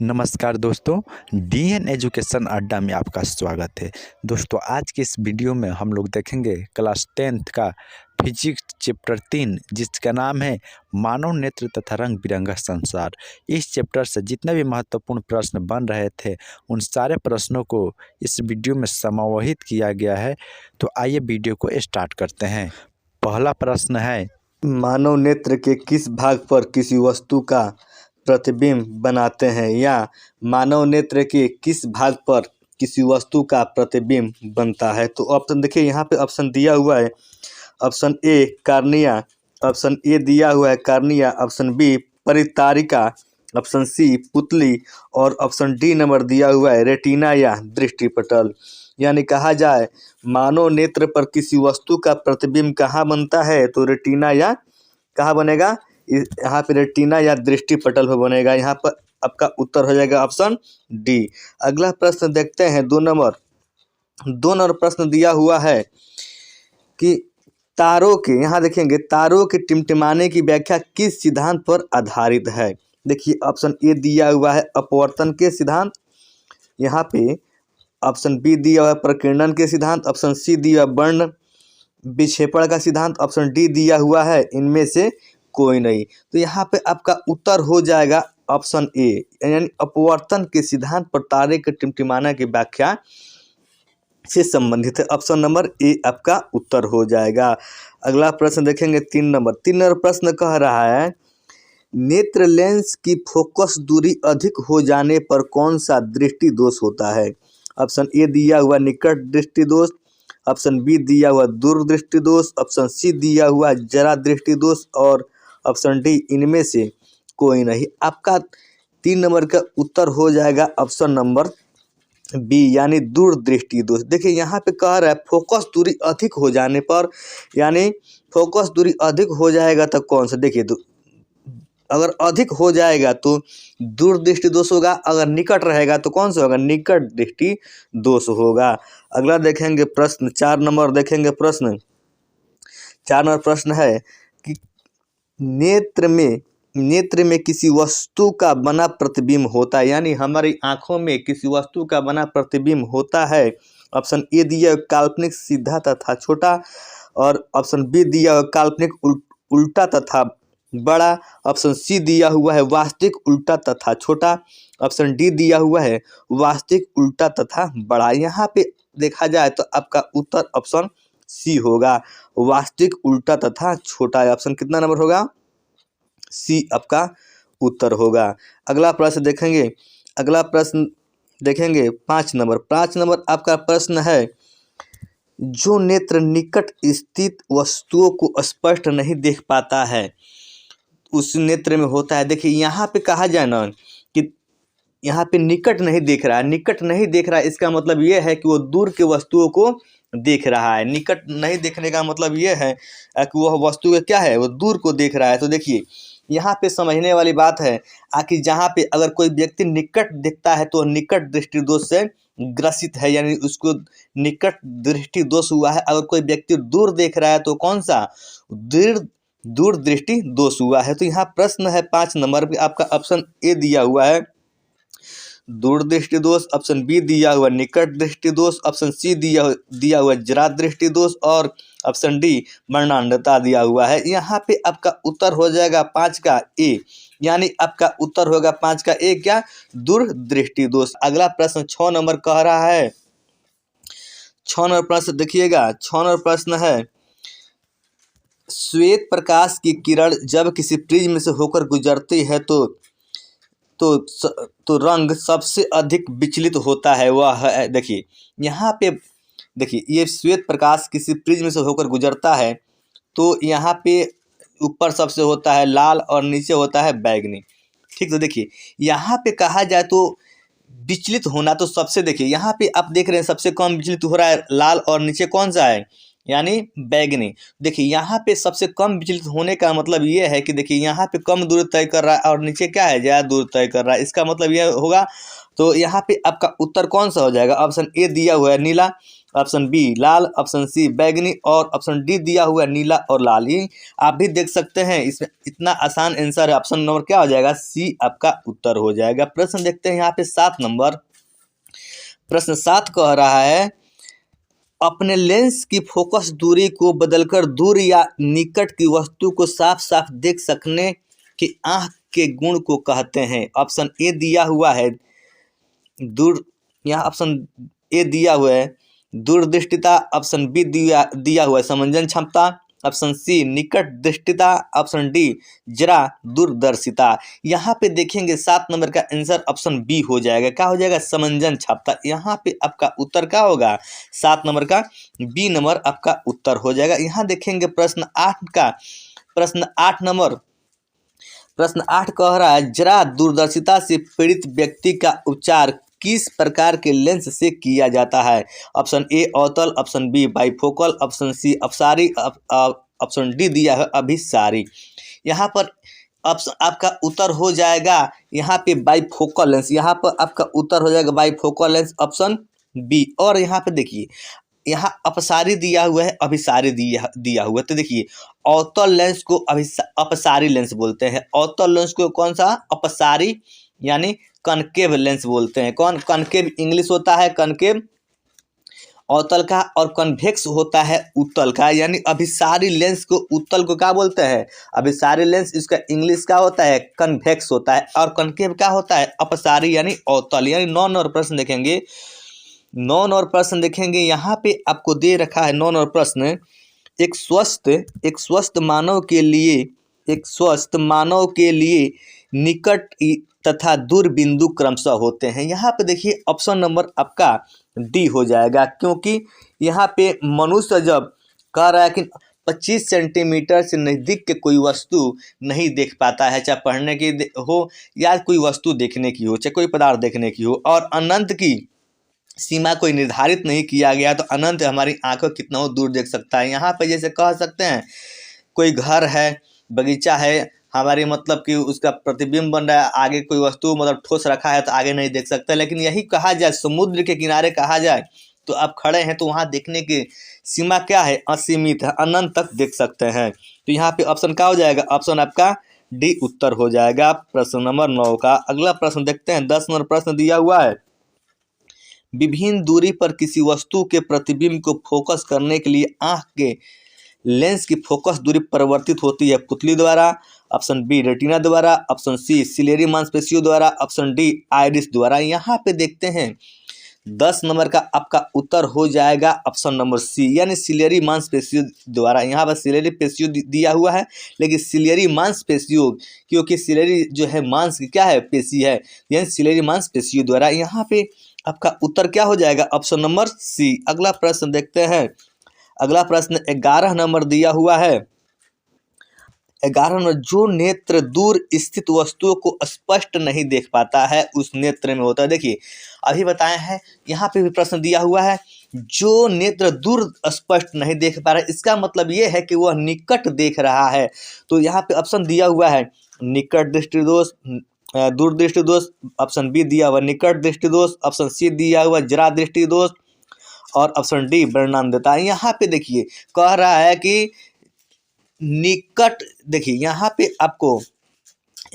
नमस्कार दोस्तों, DN education अड्डा में आपका स्वागत है। दोस्तों, आज के इस वीडियो में हम लोग देखेंगे क्लास 10th का फिजिक्स चैप्टर 3, जिसका नाम है मानव नेत्र तथा रंग बिरंगा संसार। इस चैप्टर से जितने भी महत्वपूर्ण प्रश्न बन रहे थे, उन सारे प्रश्नों को इस वीडियो में समाहित किया गया है। तो आइए वीडियो को स्टार्ट करते हैं। पहला प्रश्न है, मानव नेत्र के किस भाग पर किसी वस्तु का प्रतिबिंब बनाते हैं, या मानव नेत्र के किस भाग पर किसी वस्तु का प्रतिबिंब बनता है। तो ऑप्शन देखिए, यहाँ पे ऑप्शन दिया हुआ है। Option A cornea, option A दिया हुआ है कार्निया, ऑप्शन बी परितारिका, ऑप्शन सी पुतली और ऑप्शन डी नंबर दिया हुआ है रेटिना या दृष्टिपटल। यानी कहा जाए मानव नेत्र पर किसी वस्तु का प्रतिबिंब कहाँ बनता है, तो रेटिना या कहाँ बनेगा, यहाँ पे रेटिना या दृष्टिपटल पर बनेगा। यहाँ पर आपका उत्तर हो जाएगा ऑप्शन डी। अगला प्रश्न देखते हैं, 2 नंबर प्रश्न दिया हुआ है कि तारों के, यहाँ देखेंगे तारों के टिमटिमाने की व्याख्या किस सिद्धांत पर आधारित है। देखिए ऑप्शन ए दिया हुआ है अपवर्तन के सिद्धांत, यहाँ पे ऑप्शन बी दिया हुआ है प्रकीर्णन के सिद्धांत, ऑप्शन सी दिया हुआ वर्ण विक्षेपण का सिद्धांत, ऑप्शन डी दिया हुआ है इनमें से कोई नहीं। तो यहाँ पे आपका उत्तर हो जाएगा ऑप्शन ए, यानी अपवर्तन के सिद्धांत पर तारे के टिमटिमाना की व्याख्या से संबंधित है। ऑप्शन नंबर ए आपका उत्तर हो जाएगा। अगला प्रश्न देखेंगे 3 नंबर प्रश्न कह रहा है, नेत्र लेंस की फोकस दूरी अधिक हो जाने पर कौन सा दृष्टि दोष होता है। ऑप्शन ए दिया हुआ निकट दृष्टि दोष, ऑप्शन बी दिया हुआ दूर दृष्टि दोष, ऑप्शन सी दिया हुआ जरा दृष्टि दोष और ऑप्शन डी इनमें से कोई नहीं। आपका 3 नंबर का उत्तर हो जाएगा ऑप्शन नंबर बी, यानी दूर दृष्टि दोष। देखिए यहाँ पे कह रहा है फोकस दूरी अधिक हो जाने पर, यानी फोकस दूरी अधिक हो जाएगा तो कौन सा, देखिए अगर अधिक हो जाएगा तो दूर दृष्टि दोष होगा, अगर निकट रहेगा तो कौन सा होगा, निकट दृष्टि दोष होगा। अगला देखेंगे प्रश्न 4 नंबर देखेंगे प्रश्न 4 नंबर प्रश्न है कि नेत्र में किसी वस्तु का बना प्रतिबिंब होता है, यानी हमारी आंखों में किसी वस्तु का बना प्रतिबिंब होता है। ऑप्शन ए दिया काल्पनिक सीधा तथा छोटा और ऑप्शन बी दिया काल्पनिक उल्टा तथा बड़ा, ऑप्शन सी दिया हुआ है वास्तविक उल्टा तथा छोटा, ऑप्शन डी दिया हुआ है वास्तविक उल्टा तथा बड़ा। यहाँ पे देखा जाए तो आपका उत्तर ऑप्शन सी होगा, वास्तविक उल्टा तथा छोटा। ऑप्शन कितना नंबर होगा, सी आपका उत्तर होगा। अगला प्रश्न देखेंगे 5 नंबर आपका प्रश्न है, जो नेत्र निकट स्थित वस्तुओं को स्पष्ट नहीं देख पाता है उस नेत्र में होता है। देखिए यहाँ पे कहा जाए ना कि यहाँ पे निकट नहीं देख रहा है, इसका मतलब ये है कि वो दूर के वस्तुओं को देख रहा है। निकट नहीं देखने का मतलब ये है कि वह वस्तु क्या है, वो दूर को देख रहा है। तो देखिए यहाँ पे समझने वाली बात है कि जहाँ पे अगर कोई व्यक्ति निकट दिखता है तो निकट दृष्टि दोष से ग्रसित है, यानी उसको निकट दृष्टि दोष हुआ है। अगर कोई व्यक्ति दूर देख रहा है तो कौन सा, दूर दृष्टि दोष हुआ है। तो यहाँ प्रश्न है 5 नंबर पे आपका ऑप्शन ए दिया हुआ है दूर दृष्टि दोष, ऑप्शन बी दिया हुआ निकट दृष्टि दोष, ऑप्शन सी दिया हुआ जरा दृष्टि दोष और ऑप्शन डी वर्णांधता दिया हुआ है। यहाँ पे आपका उत्तर हो जाएगा 5 का ए, यानी आपका उत्तर होगा 5 का ए, क्या, दूर दृष्टि दोष। अगला प्रश्न 6 नंबर कह रहा है, 6 नंबर प्रश्न देखिएगा, 6 नंबर प्रश्न है, श्वेत प्रकाश की किरण जब किसी प्रिज्म से होकर गुजरती है तो रंग सबसे अधिक विचलित होता है, वह है, देखिए यहाँ पे देखिए ये श्वेत प्रकाश किसी प्रिज्म से होकर गुजरता है तो यहाँ पे ऊपर सबसे होता है लाल और नीचे होता है बैगनी। ठीक, तो देखिए यहाँ पे कहा जाए तो विचलित होना तो सबसे, देखिए यहाँ पे आप देख रहे हैं सबसे कम विचलित हो रहा है लाल और नीचे कौन सा है, यानी बैगनी। देखिए यहाँ पे सबसे कम विचलित होने का मतलब ये है कि देखिए यहाँ पे कम दूरी तय कर रहा है और नीचे क्या है, ज़्यादा दूरी तय कर रहा है। इसका मतलब यह होगा, तो यहाँ पे आपका उत्तर कौन सा हो जाएगा? ऑप्शन ए दिया हुआ है नीला, ऑप्शन बी लाल, ऑप्शन सी बैगनी और ऑप्शन डी दिया हुआ है नीला और लाल। ये आप भी देख सकते हैं, इसमें इतना आसान आंसर है। ऑप्शन नंबर क्या हो जाएगा? सी आपका उत्तर हो जाएगा। प्रश्न देखते हैं यहाँ पे 7 नंबर। प्रश्न 7 कह रहा है, अपने लेंस की फोकस दूरी को बदलकर दूर या निकट की वस्तु को साफ साफ देख सकने की आँख के गुण को कहते हैं। ऑप्शन ए दिया हुआ है दूर, यहाँ ऑप्शन ए दिया हुआ है दूरदृष्टिता, ऑप्शन बी दिया हुआ है समंजन क्षमता, ऑप्शन सी निकट दृष्टिता, ऑप्शन डी जरा दूरदर्शिता। यहाँ पे देखेंगे 7 नंबर का आंसर ऑप्शन बी हो जाएगा। क्या हो जाएगा? समंजन क्षमता। यहाँ पे आपका उत्तर क्या होगा? 7 नंबर का बी नंबर आपका उत्तर हो जाएगा। यहाँ देखेंगे प्रश्न 8 का, प्रश्न 8 नंबर, प्रश्न 8 कह रहा है, जरा दूरदर्शिता से पीड़ित व्यक्ति का उपचार किस प्रकार के लेंस से किया जाता है? ऑप्शन ए अवतल, option B bifocal, option C अपसारी, ऑप्शन डी दिया है अभिसारी। यहाँ पर ऑप्शन आपका उत्तर हो जाएगा यहाँ पे बाइफोकल लेंस। यहाँ पर आपका उत्तर हो जाएगा बाइफोकल लेंस, ऑप्शन बी। और यहाँ पे देखिए यहाँ अपसारी दिया हुआ है, अभिसारी दिया हुआ है। तो देखिए अवतल लेंस को अपसारी लेंस बोलते हैं, अवतल लेंस को कौन सा? अपसारी यानी कनकेव लेंस बोलते हैं। कौन? कनकेव इंग्लिश होता है कनकेव अवतल का, और कन्वेक्स होता है उत्तल का। यानी अभिसारी लेंस को, उत्तल को क्या बोलते हैं? अभिसारी लेंस। इसका इंग्लिश क्या होता है? कन्वेक्स होता है। और कनकेव क्या होता है? अपसारी यानी अवतल। यानी 9 नंबर प्रश्न देखेंगे, 9 नंबर प्रश्न देखेंगे। यहाँ पे आपको दे रखा है 9 नंबर प्रश्न, एक स्वस्थ मानव के लिए, एक स्वस्थ मानव के लिए निकट तथा दूर बिंदु क्रमशः होते हैं। यहाँ पे देखिए ऑप्शन नंबर आपका डी हो जाएगा, क्योंकि यहाँ पे मनुष्य जब कह रहा है कि 25 सेंटीमीटर से नज़दीक के कोई वस्तु नहीं देख पाता है, चाहे पढ़ने की हो या कोई वस्तु देखने की हो, चाहे कोई पदार्थ देखने की हो, और अनंत की सीमा कोई निर्धारित नहीं किया गया, तो अनंत हमारी आंखों कितना दूर देख सकता है। यहाँ पे जैसे कह सकते हैं कोई घर है, बगीचा है, हमारी मतलब कि उसका प्रतिबिंब बन रहा है, आगे कोई वस्तु मतलब ठोस रखा है तो आगे नहीं देख सकते। लेकिन यही कहा जाए समुद्र के किनारे कहा जाए तो आप खड़े हैं तो वहाँ देखने की सीमा क्या है? असीमित है, अनंत तक देख सकते हैं। तो यहाँ पे ऑप्शन क्या हो जाएगा? ऑप्शन आपका डी उत्तर हो जाएगा प्रश्न नंबर 9 का। अगला प्रश्न देखते हैं, 10 नंबर प्रश्न दिया हुआ है, विभिन्न दूरी पर किसी वस्तु के प्रतिबिंब को फोकस करने के लिए आँख के लेंस की फोकस दूरी परिवर्तित होती है पुतली द्वारा, ऑप्शन बी रेटिना द्वारा, ऑप्शन सी सिलेरी मांसपेशियों द्वारा, ऑप्शन डी आइरिस द्वारा। यहाँ पे देखते हैं 10 नंबर का आपका उत्तर हो जाएगा ऑप्शन नंबर सी, यानी सिलेरी मांसपेशियों द्वारा। यहाँ पर सिलेरी पेशियों दिया हुआ है, लेकिन सिलेरी मांसपेशियों, क्योंकि सिलेरी जो है मांस की क्या है? पेशी है, यानी सिलेरी मांसपेशियों द्वारा। यहाँ पे आपका उत्तर क्या हो जाएगा? Option number C. अगला प्रश्न देखते हैं, अगला प्रश्न 11 नंबर दिया हुआ है। 11 नंबर, जो नेत्र दूर स्थित वस्तुओं को स्पष्ट नहीं देख पाता है उस नेत्र में होता है। देखिए अभी बताए हैं, यहाँ पे भी प्रश्न दिया हुआ है, जो नेत्र दूर स्पष्ट नहीं देख पा रहा है, इसका मतलब ये है कि वह निकट देख रहा है। तो यहाँ पे ऑप्शन दिया हुआ है निकट दृष्टि दोष, दूर दृष्टि दोष, ऑप्शन बी दिया हुआ निकट दृष्टि दोष, ऑप्शन सी दिया हुआ जरा दृष्टि दोष, और ऑप्शन डी वर्णन देता है। यहाँ पे देखिए कह रहा है कि निकट, देखिए यहाँ पे आपको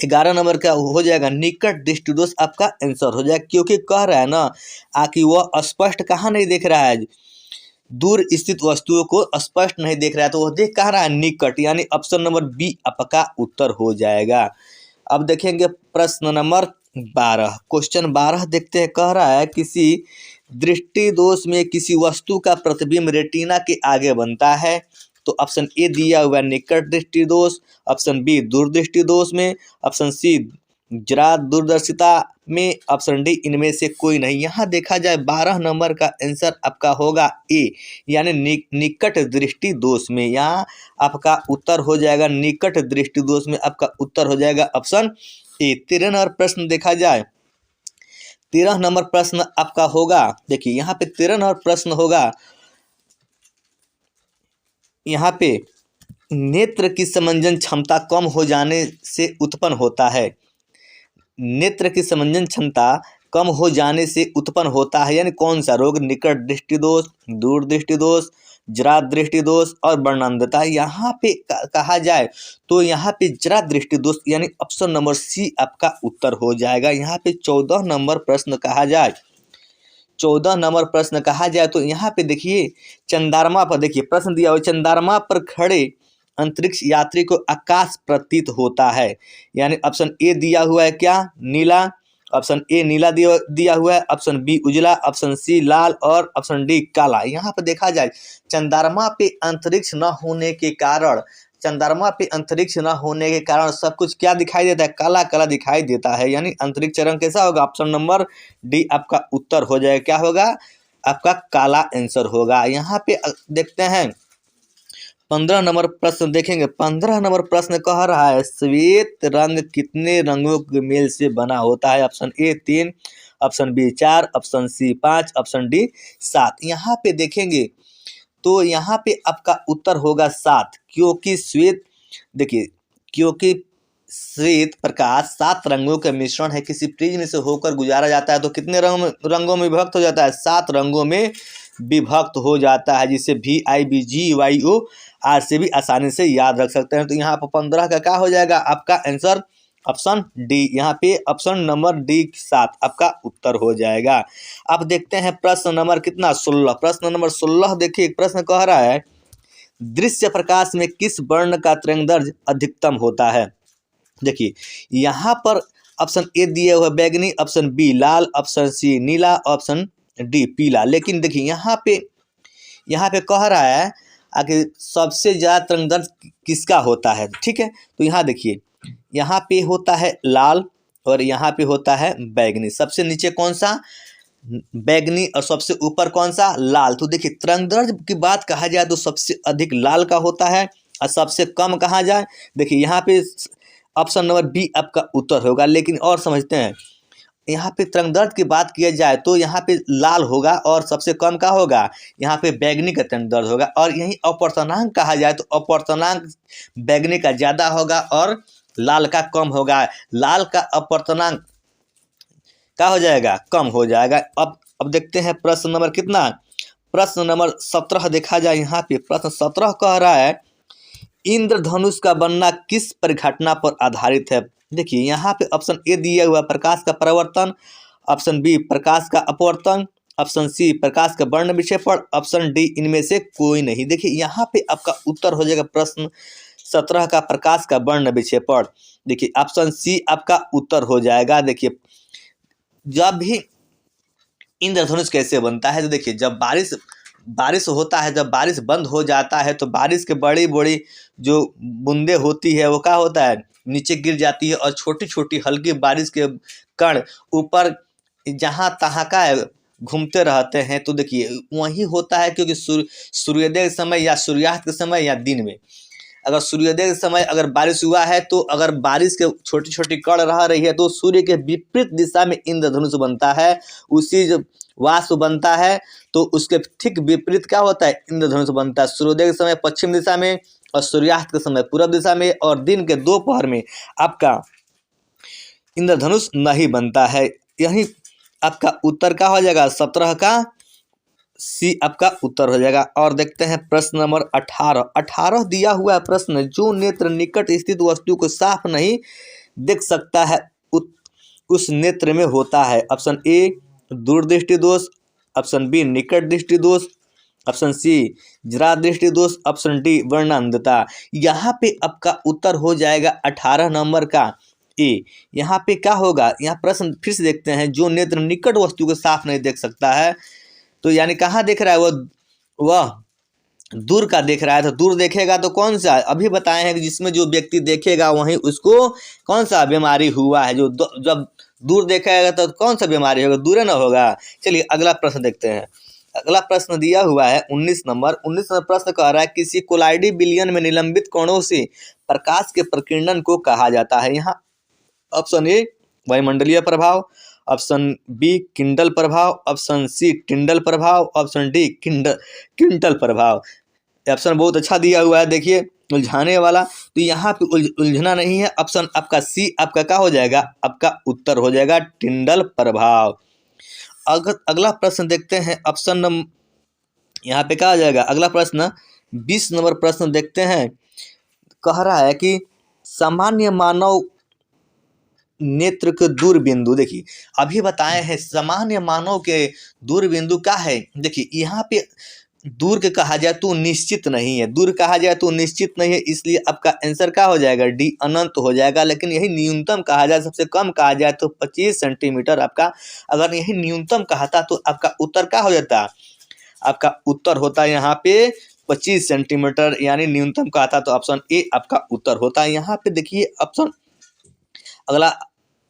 11 नंबर का हो जाएगा निकट दृष्टि दोष आपका आंसर हो जाएगा, क्योंकि कह रहा है ना कि वह स्पष्ट कहाँ नहीं देख रहा है, दूर स्थित वस्तुओं को स्पष्ट नहीं देख रहा है, तो वह देख कहाँ रहा है? निकट। यानी ऑप्शन नंबर बी आपका उत्तर हो जाएगा। अब देखेंगे प्रश्न नंबर 12, क्वेश्चन 12 देखते हैं। कह रहा है किसी दृष्टि दोष में किसी वस्तु का प्रतिबिंब रेटिना के आगे बनता है, तो ऑप्शन ए दिया हुआ निकट दृष्टि दोष, ऑप्शन बी दूरदृष्टि दोष में, ऑप्शन सी जरा दूरदर्शिता में, ऑप्शन डी इनमें से कोई नहीं। यहाँ देखा जाए 12 नंबर का आंसर आपका होगा ए, यानी निकट दृष्टि दोष में। यहाँ आपका उत्तर हो जाएगा निकट दृष्टि दोष में, आपका उत्तर हो जाएगा ऑप्शन ए। 13 नंबर प्रश्न देखा जाए, 13 नंबर प्रश्न आपका होगा, देखिए यहाँ पे 13 नंबर प्रश्न होगा, यहाँ पे नेत्र की समंजन क्षमता कम हो जाने से उत्पन्न होता है। नेत्र की समंजन क्षमता कम हो जाने से उत्पन्न होता है, यानी कौन सा रोग? निकट दृष्टि दोष, दूर दृष्टि दोष, जरा दृष्टि दोष और वर्णांधता। यहाँ पे कहा जाए तो यहाँ पे जरा दृष्टि दोष यानी ऑप्शन नंबर सी आपका उत्तर हो जाएगा। यहाँ पे 14 नंबर प्रश्न कहा जाए, 14 नंबर प्रश्न कहा जाए तो यहाँ पे देखिए चंद्रमा पर, देखिए प्रश्न दिया हुआ, चंद्रमा पर खड़े अंतरिक्ष यात्री को आकाश प्रतीत होता है, यानी ऑप्शन ए दिया हुआ है क्या? नीला। ऑप्शन ए नीला दिया हुआ है, ऑप्शन बी उजला, ऑप्शन सी लाल और ऑप्शन डी काला। यहाँ पर देखा जाए चंद्रमा पे अंतरिक्ष न होने के कारण, चंद्रमा पे अंतरिक्ष न होने के कारण सब कुछ क्या दिखाई देता है? काला काला दिखाई देता है, यानी अंतरिक्ष रंग कैसा होगा? ऑप्शन नंबर डी आपका उत्तर हो जाएगा। क्या होगा? आपका काला आंसर होगा। यहाँ पे देखते हैं 15 नंबर प्रश्न देखेंगे। 15 नंबर प्रश्न कह रहा है श्वेत रंग कितने रंगों के मेल से बना होता है? Option A 3, option B 4, option C 5, option D 7। यहाँ पे देखेंगे तो यहाँ पे आपका उत्तर होगा 7, क्योंकि श्वेत, देखिए क्योंकि श्वेत प्रकाश 7 रंगों का मिश्रण है। किसी प्रिज्म से होकर गुजारा जाता है तो कितने रंगों में विभक्त हो जाता है? 7 रंगों में विभक्त हो जाता है, जिसे VIBGYOR से भी आसानी से याद रख सकते हैं। तो यहाँ पर 15 का क्या हो जाएगा? आपका आंसर ऑप्शन डी, यहाँ पे ऑप्शन नंबर डी 7 आपका उत्तर हो जाएगा। अब देखते हैं प्रश्न नंबर कितना? 16। प्रश्न नंबर 16 देखिए, प्रश्न कह रहा है दृश्य प्रकाश में किस वर्ण का तरंगदैर्घ्य अधिकतम होता है? देखिए यहाँ पर ऑप्शन ए दिए हुए बैगनी, ऑप्शन बी लाल, ऑप्शन सी नीला, ऑप्शन डी पीला। लेकिन देखिए यहाँ पे कह रहा है आखिर सबसे ज़्यादा तरंगदैर्घ्य किसका होता है? ठीक है, तो यहाँ देखिए यहाँ पे होता है लाल और यहाँ पे होता है बैगनी। सबसे नीचे कौन सा? बैगनी, और सबसे ऊपर कौन सा? लाल। तो देखिए तरंगदैर्घ्य की बात कहा जाए तो सबसे अधिक लाल का होता है और सबसे कम कहा जाए, देखिए यहाँ पे ऑप्शन नंबर बी आपका उत्तर होगा। लेकिन और समझते हैं, यहाँ पे तरंगदैर्घ्य की बात किया जाए तो यहाँ पे लाल होगा और सबसे कम का होगा? यहाँ पे बैगनी का तरंगदैर्घ्य होगा। और यही अपर्तनांक कहा जाए तो अपर्तनांक बैगनी का ज़्यादा होगा और लाल का कम होगा। लाल का अपर्तनांक क्या हो जाएगा? कम हो जाएगा। अब देखते हैं प्रश्न नंबर कितना? प्रश्न नंबर 17 देखा जाए। यहाँ पे प्रश्न 17 कह रहा है इंद्रधनुष का बनना किस परिघटना पर आधारित है? देखिए यहाँ पे ऑप्शन ए दिया हुआ प्रकाश का परावर्तन, ऑप्शन बी प्रकाश का अपवर्तन, ऑप्शन सी प्रकाश का वर्ण विक्षेपण, ऑप्शन डी इनमें से कोई नहीं। देखिए यहाँ पे आपका उत्तर हो जाएगा प्रश्न 17 का प्रकाश का वर्ण विक्षेपण। देखिए ऑप्शन सी आपका उत्तर हो जाएगा। देखिए जब भी इंद्रधनुष कैसे बनता है तो देखिए जब बारिश होता है, जब बारिश बंद हो जाता है तो बारिश के बड़ी बड़ी जो बूंदे होती है वो क्या होता है? नीचे गिर जाती है और छोटी छोटी हल्की बारिश के कण ऊपर जहाँ तहाँ का घूमते रहते हैं। तो देखिए वही होता है, क्योंकि सूर्योदय के समय या सूर्यास्त के समय या दिन में, अगर सूर्योदय के समय अगर बारिश हुआ है तो अगर बारिश के छोटी छोटी कण रह रही है तो सूर्य के विपरीत दिशा में इंद्रधनुष बनता है। उसी जो वाष्प बनता है तो उसके ठीक विपरीत क्या होता है? इंद्रधनुष बनता है। सूर्योदय के समय पश्चिम दिशा में और सूर्यास्त के समय पूर्व दिशा में और दिन के दोपहर में आपका इंद्रधनुष नहीं बनता है। यही आपका उत्तर क्या हो जाएगा? 17 का सी आपका उत्तर हो जाएगा। और देखते हैं प्रश्न नंबर 18 दिया हुआ है प्रश्न, जो नेत्र निकट स्थित वस्तु को साफ नहीं देख सकता है उस नेत्र में होता है। ऑप्शन ए दूरदृष्टि दोष, ऑप्शन बी निकट दृष्टि दोष, ऑप्शन सी जरा दृष्टि दोष, ऑप्शन डी वर्णांधता। यहाँ पे आपका उत्तर हो जाएगा 18 नंबर का ए। यहाँ पे क्या होगा? यहाँ प्रश्न फिर से देखते हैं, जो नेत्र निकट वस्तु को साफ नहीं देख सकता है तो यानी कहाँ देख रहा है? वह दूर का देख रहा है। तो दूर देखेगा तो कौन सा? अभी बताए हैं कि जिसमें जो व्यक्ति देखेगा वहीं उसको कौन सा बीमारी हुआ है। जो जब दूर देखेगा तो कौन सा बीमारी होगा? दूर न होगा। चलिए अगला प्रश्न देखते हैं। अगला प्रश्न दिया हुआ है 19 नंबर प्रश्न कह रहा है किसी कोलाइडी विलयन में निलंबित कोणों से प्रकाश के प्रकीर्णन को कहा जाता है। यहाँ ऑप्शन ए वायुमंडलीय प्रभाव, ऑप्शन बी किंडल प्रभाव, ऑप्शन सी टिंडल प्रभाव, ऑप्शन डी किंटल प्रभाव। ऑप्शन बहुत अच्छा दिया हुआ है, देखिए उलझाने वाला। तो यहाँ पे उलझना नहीं है। ऑप्शन आपका सी आपका क्या हो जाएगा, आपका उत्तर हो जाएगा टिंडल प्रभाव। अगर अगला प्रश्न देखते हैं, ऑप्शन नंबर यहाँ पे क्या हो जाएगा, अगला प्रश्न 20 नंबर प्रश्न देखते हैं। कह रहा है कि सामान्य मानव नेत्र के दूरबिंदु, देखिए अभी बताए हैं सामान्य मानव के दूरबिंदु क्या है। देखिए यहाँ पे दूर के कहा जाए तो निश्चित नहीं है, दूर कहा जाए तो निश्चित नहीं है, इसलिए आपका आंसर क्या हो जाएगा, डी अनंत हो जाएगा। लेकिन यही न्यूनतम कहा जाए, सबसे कम कहा जाए तो 25 सेंटीमीटर आपका, अगर यही न्यूनतम कहा था तो आपका उत्तर क्या हो जाता, आपका उत्तर होता है यहाँ पे 25 सेंटीमीटर, यानी न्यूनतम कहा था तो ऑप्शन ए आपका उत्तर होता है। यहाँ पे देखिए ऑप्शन अगला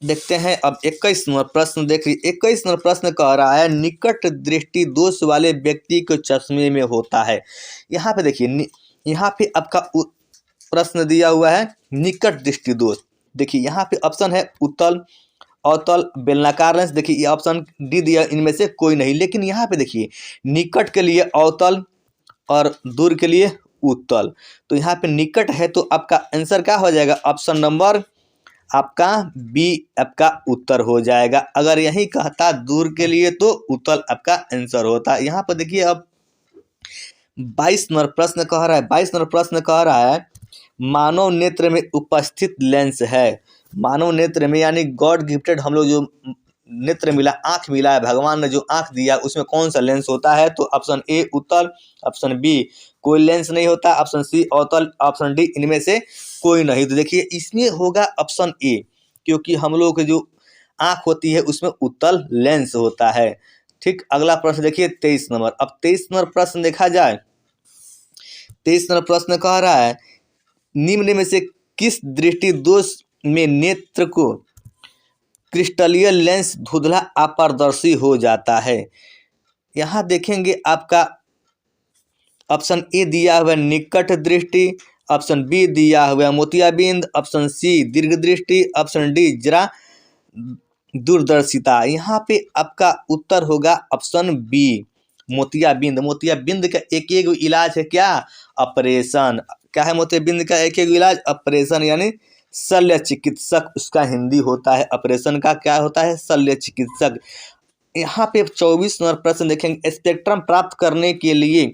देखते हैं। अब 21 नंबर प्रश्न देखिए, 21 नंबर प्रश्न कह रहा है निकट दृष्टि दोष वाले व्यक्ति को चश्मे में होता है। यहाँ पे देखिए, यहाँ पे आपका प्रश्न दिया हुआ है निकट दृष्टि दोष। देखिए यहाँ पे ऑप्शन है उत्तल, अवतल, बेलनाकार लेंस। देखिए ये ऑप्शन डी दिया, इनमें से कोई नहीं। लेकिन यहाँ पे देखिए निकट के लिए अवतल और दूर के लिए उत्तल, तो यहाँ पे निकट है तो आपका आंसर क्या हो जाएगा, ऑप्शन नंबर आपका बी आपका उत्तर हो जाएगा। अगर यही कहता दूर के लिए तो उत्तल आपका आंसर होता। यहाँ पर देखिए अब 22 नंबर प्रश्न कह रहा है, 22 नंबर प्रश्न कह रहा है मानव नेत्र में उपस्थित लेंस है। मानव नेत्र में यानी गॉड गिफ्टेड हम लोग जो नेत्र मिला, आंख मिला है, भगवान ने जो आंख दिया उसमें कौन सा लेंस होता है, तो ऑप्शन ए उत्तल, ऑप्शन बी कोई लेंस नहीं होता, ऑप्शन सी अवतल, ऑप्शन डी इनमें से कोई नहीं। तो देखिए इसमें होगा ऑप्शन ए, क्योंकि हम लोग की जो आंख होती है उसमें उत्तल लेंस होता है। ठीक, अगला प्रश्न देखिए 23 नंबर। अब 23 नंबर प्रश्न देखा जाए, 23 नंबर प्रश्न कह रहा है निम्न में से किस दृष्टि दोष में नेत्र को क्रिस्टलीय लेंस धुंधला अपारदर्शी हो जाता है। यहाँ देखेंगे आपका ऑप्शन ए दिया हुआ निकट दृष्टि, ऑप्शन बी दिया हुआ मोतियाबिंद, ऑप्शन सी दीर्घ दृष्टि, ऑप्शन डी जरा दूरदर्शिता। यहाँ पे आपका उत्तर होगा ऑप्शन बी मोतियाबिंद। मोतियाबिंद का एक एक इलाज है क्या, ऑपरेशन। क्या है मोतियाबिंद का एक एक इलाज, ऑपरेशन, यानी शल्य चिकित्सक उसका हिंदी होता है। ऑपरेशन का क्या होता है, शल्य चिकित्सक। यहाँ पे 24 नंबर प्रश्न देखेंगे, स्पेक्ट्रम प्राप्त करने के लिए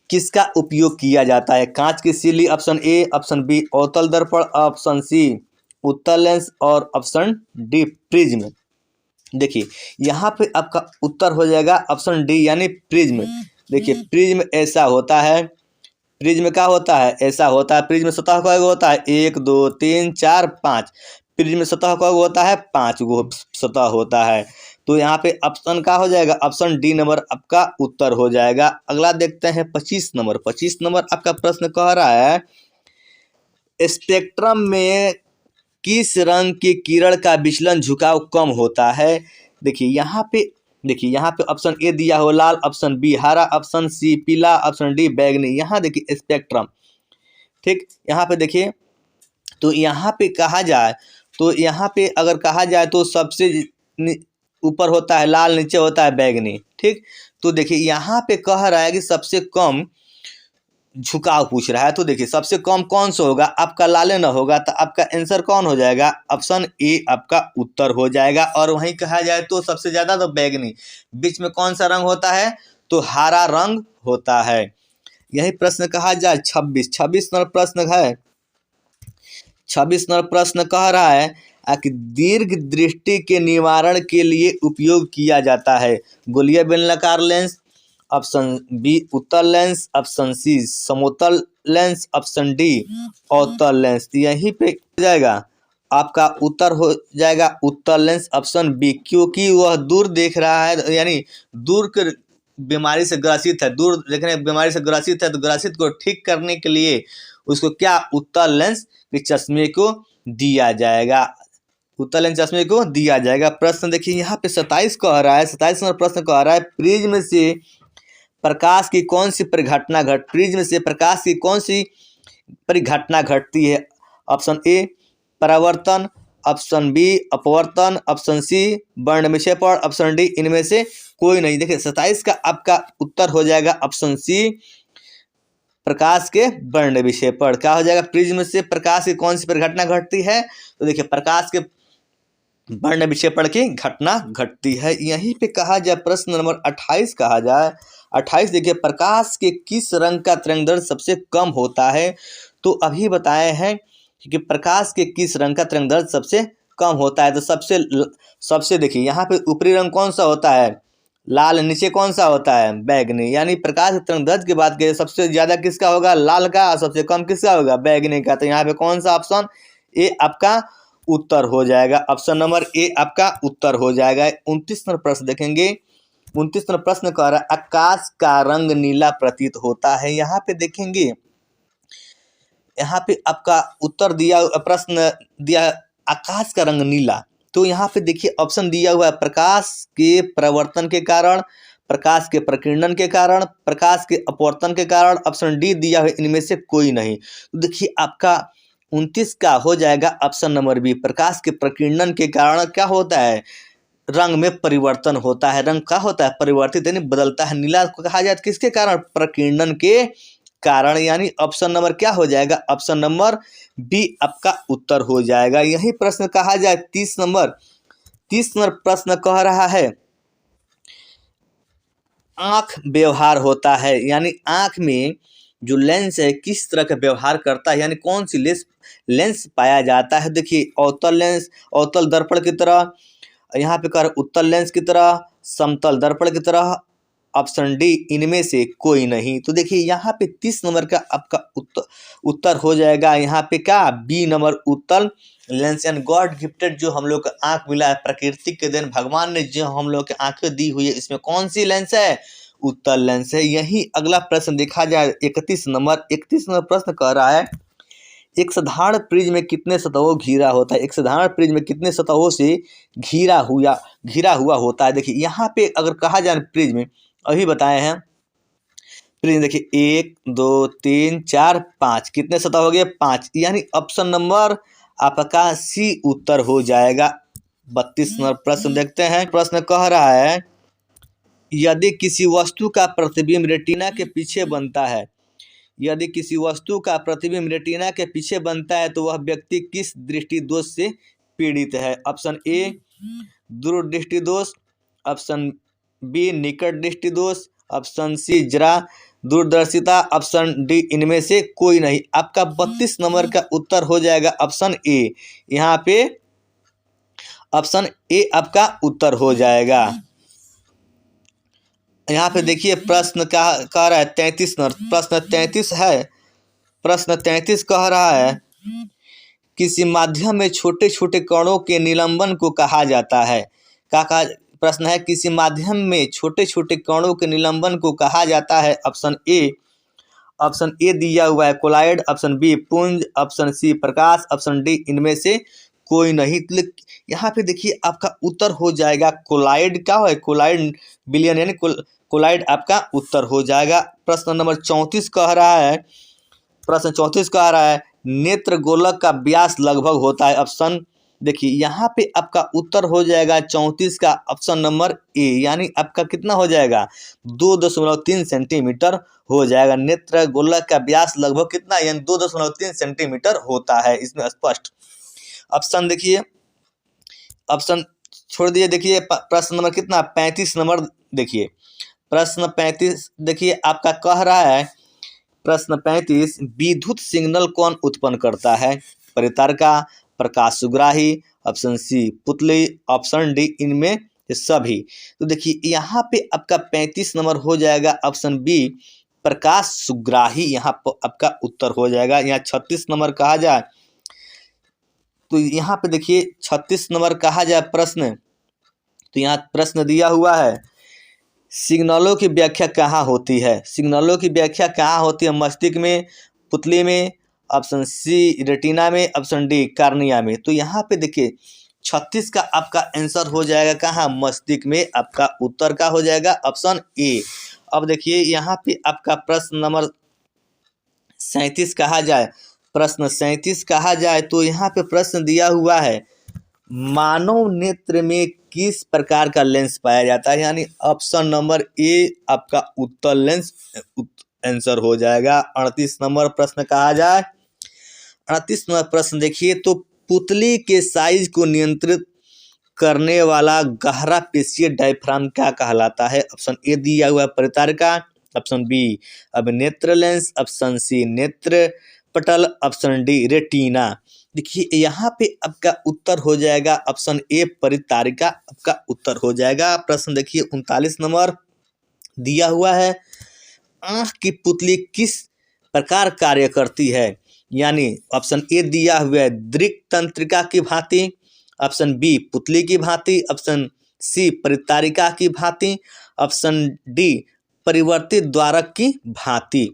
किसका उपयोग किया जाता है, कांच की सिल्ली, ऑप्शन ए, ऑप्शन बी अवतल दर्पण, ऑप्शन सी उत्तल लेंस और ऑप्शन डी प्रिज्म। देखिए यहाँ पे आपका उत्तर हो जाएगा ऑप्शन डी यानी प्रिज्म। देखिए प्रिज्म ऐसा होता है, प्रिज्म क्या होता है, ऐसा होता है। प्रिज्म सतह का होता है 1 2 3 4 5, प्रिज्म सतह का होता है 5 गो सतह होता है। तो यहाँ पे ऑप्शन का हो जाएगा ऑप्शन डी नंबर आपका उत्तर हो जाएगा। अगला देखते हैं 25 नंबर। 25 नंबर आपका प्रश्न कह रहा है स्पेक्ट्रम में किस रंग के किरण का विचलन झुकाव कम होता है। देखिए यहाँ पे ऑप्शन ए दिया हो लाल, ऑप्शन बी हरा, ऑप्शन सी पीला, ऑप्शन डी बैगनी। यहाँ देखिए स्पेक्ट्रम, ठीक, यहाँ पे देखिए तो यहाँ पे कहा जाए तो यहाँ पे अगर कहा जाए तो सबसे ऊपर होता है लाल, नीचे होता है बैगनी। ठीक, तो देखिए यहाँ पे कह रहा है कि सबसे कम झुकाव पूछ रहा है, तो देखिए सबसे कम कौन सा होगा, आपका लाले न होगा तो आपका आंसर कौन हो जाएगा, ऑप्शन ए आपका उत्तर हो जाएगा। और वहीं कहा जाए तो सबसे ज़्यादा तो बैगनी, बीच में कौन सा रंग होता है, तो हरा रंग होता है। यही प्रश्न कहा जाए 26 नंबर प्रश्न है। 26 नंबर प्रश्न कह रहा है कि दीर्घ दृष्टि के निवारण के लिए उपयोग किया जाता है गोलीय बेलनाकार लेंस, ऑप्शन बी उत्तल लेंस, ऑप्शन सी समोत्तल लेंस, ऑप्शन डी अवतल लेंस। यहीं पे जाएगा आपका उत्तर हो जाएगा उत्तल लेंस, ऑप्शन बी, क्योंकि वह दूर देख रहा है, यानी दूर के बीमारी से ग्रसित है, दूर देखने बीमारी से ग्रसित है, तो ग्रसित को ठीक करने के लिए उसको क्या उत्तल लेंस के चश्मे को दिया जाएगा, उत्तल लेंस चश्मे को दिया जाएगा। प्रश्न देखिए यहाँ पे 27 कह रहा है, 27 नंबर प्रश्न कह रहा है प्रिज्म से प्रकाश की कौन सी परिघटना प्रिज्म से प्रकाश की कौन सी परिघटना घटती है, ऑप्शन ए परावर्तन, ऑप्शन बी अपवर्तन, ऑप्शन सी वर्ण विक्षेपण, ऑप्शन डी इनमें से कोई नहीं। देखिए 27 का आपका उत्तर हो जाएगा ऑप्शन सी प्रकाश के वर्ण विक्षेपण। क्या हो जाएगा, प्रिज्म से प्रकाश की कौन सी परिघटना घटती है, तो देखिए प्रकाश के वर्ण विक्षेपण की घटना घटती है। यहीं पे कहा जाए प्रश्न नंबर 28 कहा जाए 28 देखिए प्रकाश के किस रंग का तरंगदैर्घ्य सबसे कम होता है। तो अभी बताए हैं कि प्रकाश के किस रंग का तरंगदैर्घ्य सबसे कम होता है। तो सबसे देखिए यहाँ पे ऊपरी रंग कौन सा होता है, लाल, नीचे कौन सा होता है, बैगनी। यानी प्रकाश के तरंगदैर्घ्य की बात करें सबसे ज्यादा किसका होगा, लाल का, और सबसे कम किसका होगा, बैगनी का। तो यहाँ पे कौन सा ऑप्शन ए आपका उत्तर हो जाएगा। ऑप्शन नंबर ए आपका उत्तर हो जाएगा। 29 नंबर प्रश्न देखेंगे। 29 नंबर प्रश्न कह रहा है आकाश का रंग नीला प्रतीत होता है। यहाँ पे देखेंगे, यहाँ पे आपका उत्तर दिया, प्रश्न दिया आकाश का रंग नीला। तो यहाँ पे देखिए ऑप्शन दिया हुआ है प्रकाश के प्रवर्तन के कारण, प्रकाश के प्रकीर्णन के कारण, प्रकाश के अपवर्तन के कारण। ऑप्शन डी दिया हुआ इनमें से कोई नहीं। तो देखिए आपका 29 का हो जाएगा ऑप्शन नंबर बी, प्रकाश के प्रकीर्णन के कारण क्या होता है, रंग में परिवर्तन होता है, रंग क्या होता है, परिवर्तित यानी बदलता है। नीला को कहा जाए किसके कारण, प्रकीर्णन के कारण। यानी ऑप्शन नंबर क्या हो जाएगा, ऑप्शन नंबर बी आपका उत्तर हो जाएगा। यही प्रश्न कहा जाए 30 नंबर प्रश्न कह रहा है आंख व्यवहार होता है। यानी आंख में जो लेंस है किस तरह का व्यवहार करता है, यानी कौन सी लेंस पाया जाता है। देखिए अवतल लेंस, अवतल दर्पण की तरह, यहाँ पे कर उत्तल लेंस की तरह, समतल दर्पण की तरह। ऑप्शन डी इनमें से कोई नहीं। तो देखिए यहाँ पे 30 नंबर का आपका उत्तर हो जाएगा यहाँ पे क्या, बी नंबर उत्तल लेंस। एंड गॉड गिफ्टेड जो हम लोग को आंख मिला है, प्रकृति के दिन भगवान ने जो हम लोग के आंखें दी हुई है, इसमें कौन सी लेंस है, उत्तल लेंस है। यही अगला प्रश्न देखा जाए 31 नंबर प्रश्न कह रहा है एक साधारण प्रिज्म में कितने सतहों घिरा होता है। एक साधारण प्रिज्म में कितने सतहों से घिरा हुआ होता है। देखिए यहाँ पे अगर कहा जाए प्रिज्म अभी बताए हैं, प्रिज्म देखिए 1 2 3 4 5 कितने सतह हो गए, 5। यानी ऑप्शन नंबर आपका सी उत्तर हो जाएगा। 32 नंबर प्रश्न देखते हैं। प्रश्न कह रहा है यदि किसी वस्तु का प्रतिबिंब रेटिना के पीछे बनता है, यदि किसी वस्तु का प्रतिबिंब रेटिना के पीछे बनता है तो वह व्यक्ति किस दृष्टि दोष से पीड़ित है। ऑप्शन ए दूरदृष्टि दोष, ऑप्शन बी निकट दृष्टि दोष, ऑप्शन सी जरा दूरदर्शिता, ऑप्शन डी इनमें से कोई नहीं। आपका 32 नंबर का उत्तर हो जाएगा ऑप्शन ए। यहाँ पे ऑप्शन ए आपका उत्तर हो जाएगा। यहाँ पे देखिए प्रश्न क्या कह रहा है 33 नंबर प्रश्न 33 है। प्रश्न 33 कह रहा है किसी माध्यम में छोटे छोटे कणों के निलंबन को कहा जाता है। क्या कहा, प्रश्न है किसी माध्यम में छोटे छोटे कणों के निलंबन को कहा जाता है। ऑप्शन ए दिया हुआ है कोलाइड, ऑप्शन बी पुंज, ऑप्शन सी प्रकाश, ऑप्शन डी इनमें से कोई नहीं। यहाँ पे देखिए आपका उत्तर हो जाएगा कोलाइड। क्या है, कोलाइड बिलियन यानी कोलाइड आपका उत्तर हो जाएगा। प्रश्न नंबर 34 कह रहा है, प्रश्न 34 कह रहा है नेत्र गोलक का व्यास लगभग होता है। ऑप्शन देखिए यहाँ पे आपका उत्तर हो जाएगा 34 का ऑप्शन नंबर ए। यानी आपका कितना हो जाएगा 2.3 सेंटीमीटर हो जाएगा। नेत्र गोलक का व्यास लगभग कितना, यानी 2.3 सेंटीमीटर होता है, इसमें स्पष्ट। ऑप्शन देखिए, ऑप्शन छोड़ दिए। देखिए प्रश्न नंबर कितना 35 नंबर देखिए, प्रश्न 35 देखिए आपका कह रहा है प्रश्न 35 विद्युत सिग्नल कौन उत्पन्न करता है। परितारका, प्रकाश सुग्राही, ऑप्शन सी पुतली, ऑप्शन डी इनमें सभी। तो देखिए यहाँ पे आपका 35 नंबर हो जाएगा ऑप्शन बी प्रकाश सुग्राही, यहाँ पर आपका उत्तर हो जाएगा। यहाँ 36 नंबर कहा जाए तो यहाँ पे देखिए 36 नंबर कहा जाए प्रश्न, तो यहाँ प्रश्न दिया हुआ है सिग्नलों की व्याख्या कहाँ होती है। सिग्नलों की व्याख्या कहाँ होती है, मस्तिष्क में, पुतली में, ऑप्शन सी रेटिना में, ऑप्शन डी कार्निया में। तो यहाँ पे देखिए 36 का आपका आंसर हो जाएगा कहाँ, मस्तिष्क में। आपका उत्तर का हो जाएगा ऑप्शन ए। अब देखिए यहाँ पे आपका प्रश्न नंबर 37 कहा जाए, प्रश्न 37 कहा जाए तो यहाँ पे प्रश्न दिया हुआ है मानव नेत्र में किस प्रकार का लेंस पाया जाता है। यानी ऑप्शन नंबर ए आपका उत्तल लेंस आंसर हो जाएगा। 38 नंबर प्रश्न कहा जाए। 38 नंबर प्रश्न देखिए, तो पुतली के साइज को नियंत्रित करने वाला गहरा पेशीय डायफ्राम क्या कहलाता है? ऑप्शन ए दिया हुआ परितारिका, ऑप्शन बी अभिनेत्र लेंस, ऑप्शन सी नेत्र पटल, ऑप्शन डी रेटिना। देखिए यहाँ पे आपका उत्तर हो जाएगा ऑप्शन ए परितारिका, आपका उत्तर हो जाएगा। प्रश्न देखिए 39 नंबर दिया हुआ है, आँख की पुतली किस प्रकार कार्य करती है? यानी ऑप्शन ए दिया हुआ है दृक् तंत्रिका की भांति, ऑप्शन बी पुतली की भांति, ऑप्शन सी परितारिका की भांति, ऑप्शन डी परिवर्तित द्वारक की भांति।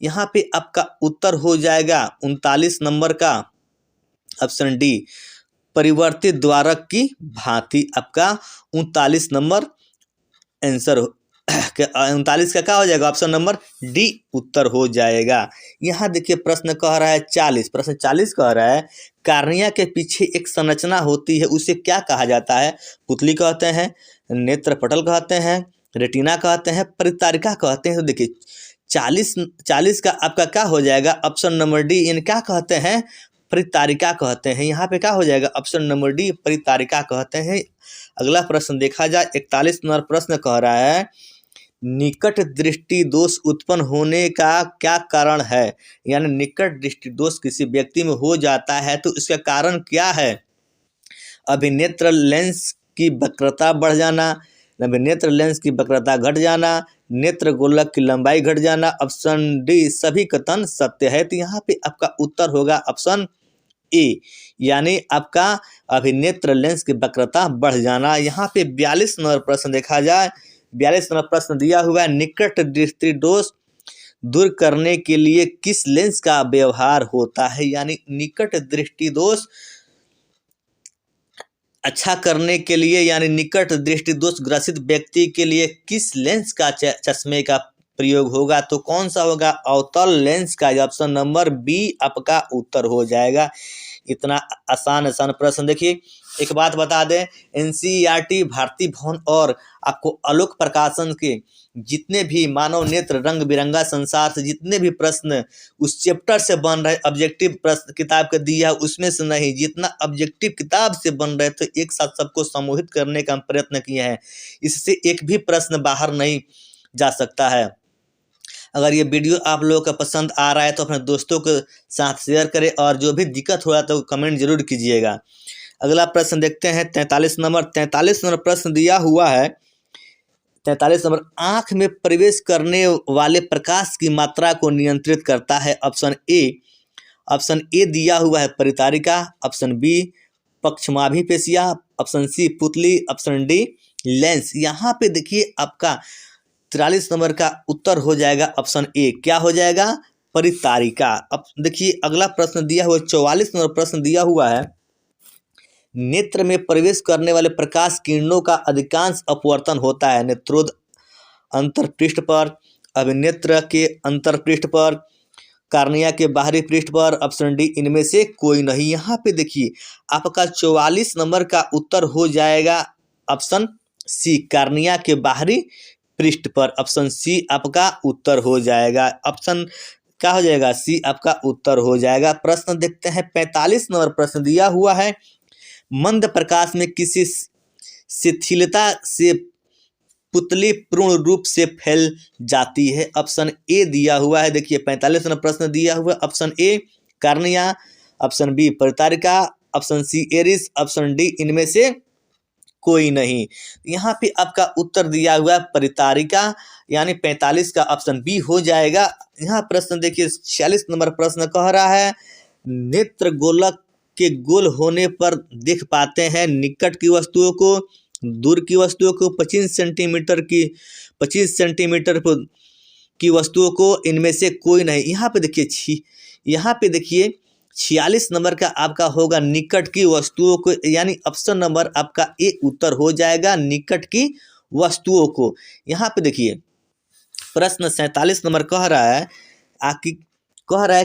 यहाँ पे आपका उत्तर हो जाएगा 39 नंबर का ऑप्शन डी परिवर्तित द्वारक की भांति। आपका 39 नंबर आंसर 39 का क्या हो जाएगा? ऑप्शन नंबर डी उत्तर हो जाएगा। यहाँ देखिए प्रश्न कह रहा है 40, प्रश्न 40 कह रहा है कार्निया के पीछे एक संरचना होती है, उसे क्या कहा जाता है? पुतली कहते हैं, नेत्र पटल कहते हैं, रेटिना कहते हैं, परितारिका कहते हैं। तो देखिए 40 का आपका क्या हो जाएगा? ऑप्शन नंबर डी, यानी क्या कहते हैं? परितारिका कहते हैं। यहाँ पे क्या हो जाएगा? ऑप्शन नंबर डी परितारिका कहते हैं। अगला प्रश्न देखा जाए 41 नंबर प्रश्न कह रहा है निकट दृष्टि दोष उत्पन्न होने का क्या कारण है? यानी निकट दृष्टि दोष किसी व्यक्ति में हो जाता है तो इसका कारण क्या है? अभिनेत्र लेंस की वक्रता बढ़ जाना, अभिनेत्र लेंस की वक्रता घट जाना, नेत्र गोलक की लंबाई घट जाना, ऑप्शन डी सभी कथन सत्य है। तो यहाँ पे आपका उत्तर होगा ऑप्शन ए, यानी आपका अभिनेत्र लेंस की वक्रता बढ़ जाना। यहाँ पे 42 नंबर प्रश्न देखा जाए, 42 नंबर प्रश्न दिया हुआ है निकट दृष्टि दोष दूर करने के लिए किस लेंस का व्यवहार होता है? यानी निकट दृष्टि दोष अच्छा करने के लिए, यानी निकट दृष्टि दोष ग्रसित व्यक्ति के लिए किस लेंस का चश्मे का प्रयोग होगा? तो कौन सा होगा? अवतल लेंस का। ऑप्शन नंबर बी आपका उत्तर हो जाएगा। इतना आसान प्रश्न। देखिए एक बात बता दें, एनसीईआरटी, भारतीय भवन और आपको आलोक प्रकाशन के जितने भी मानव नेत्र रंग बिरंगा संसार से जितने भी प्रश्न उस चैप्टर से बन रहे, ऑब्जेक्टिव प्रश्न किताब का दिया उसमें से नहीं, जितना ऑब्जेक्टिव किताब से बन रहे थे एक साथ सबको समूहित करने का प्रयत्न किए हैं। इससे एक भी प्रश्न बाहर नहीं जा सकता है। अगर ये वीडियो आप लोगों का पसंद आ रहा है तो अपने दोस्तों के साथ शेयर करें और जो भी दिक्कत हो रहा है तो कमेंट जरूर कीजिएगा। अगला प्रश्न देखते हैं 43 नंबर। 43 नंबर प्रश्न दिया हुआ है, 43 नंबर आँख में प्रवेश करने वाले प्रकाश की मात्रा को नियंत्रित करता है? ऑप्शन ए दिया हुआ है परितारिका, ऑप्शन बी पक्षमाभि पेशियां, ऑप्शन सी पुतली, ऑप्शन डी लेंस। यहाँ पे देखिए आपका 43 नंबर का उत्तर हो जाएगा ऑप्शन ए, क्या हो जाएगा? परितारिका। अब देखिए अगला प्रश्न दिया हुआ 44 नंबर प्रश्न दिया हुआ है नेत्र में प्रवेश करने वाले प्रकाश किरणों का अधिकांश अपवर्तन होता है नेत्रोद अंतरपृष्ठ पर, अभिनेत्र के अंतरपृष्ठ पर, कार्निया के बाहरी पृष्ठ पर, ऑप्शन डी इनमें से कोई नहीं। यहाँ पे देखिए आपका 44 नंबर का उत्तर हो जाएगा ऑप्शन सी कार्निया के बाहरी पृष्ठ पर। ऑप्शन सी आपका उत्तर हो जाएगा। ऑप्शन क्या हो जाएगा? सी आपका उत्तर हो जाएगा। प्रश्न देखते हैं 45 नंबर प्रश्न दिया हुआ है मंद प्रकाश में किसी शिथिलता से पुतली पूर्ण रूप से फैल जाती है? ऑप्शन ए दिया हुआ है। देखिए 45 नंबर प्रश्न दिया हुआ है option A cornea, option B परितारिका, option C iris, option D इनमें से कोई नहीं। यहाँ पे आपका उत्तर दिया हुआ है परितारिका, यानी 45 का ऑप्शन बी हो जाएगा। यहाँ प्रश्न देखिए 46 नंबर प्रश्न कह रहा है नेत्र गोलक के गोल होने पर देख पाते हैं निकट की वस्तुओं को, दूर की वस्तुओं को, 25 सेंटीमीटर की वस्तुओं को, इनमें से कोई नहीं। यहाँ पे देखिए 46 नंबर का आपका होगा निकट की वस्तुओं को, यानी ऑप्शन नंबर आपका ए उत्तर हो जाएगा निकट की वस्तुओं को। यहाँ पे देखिए प्रश्न 47 नंबर कह रहा है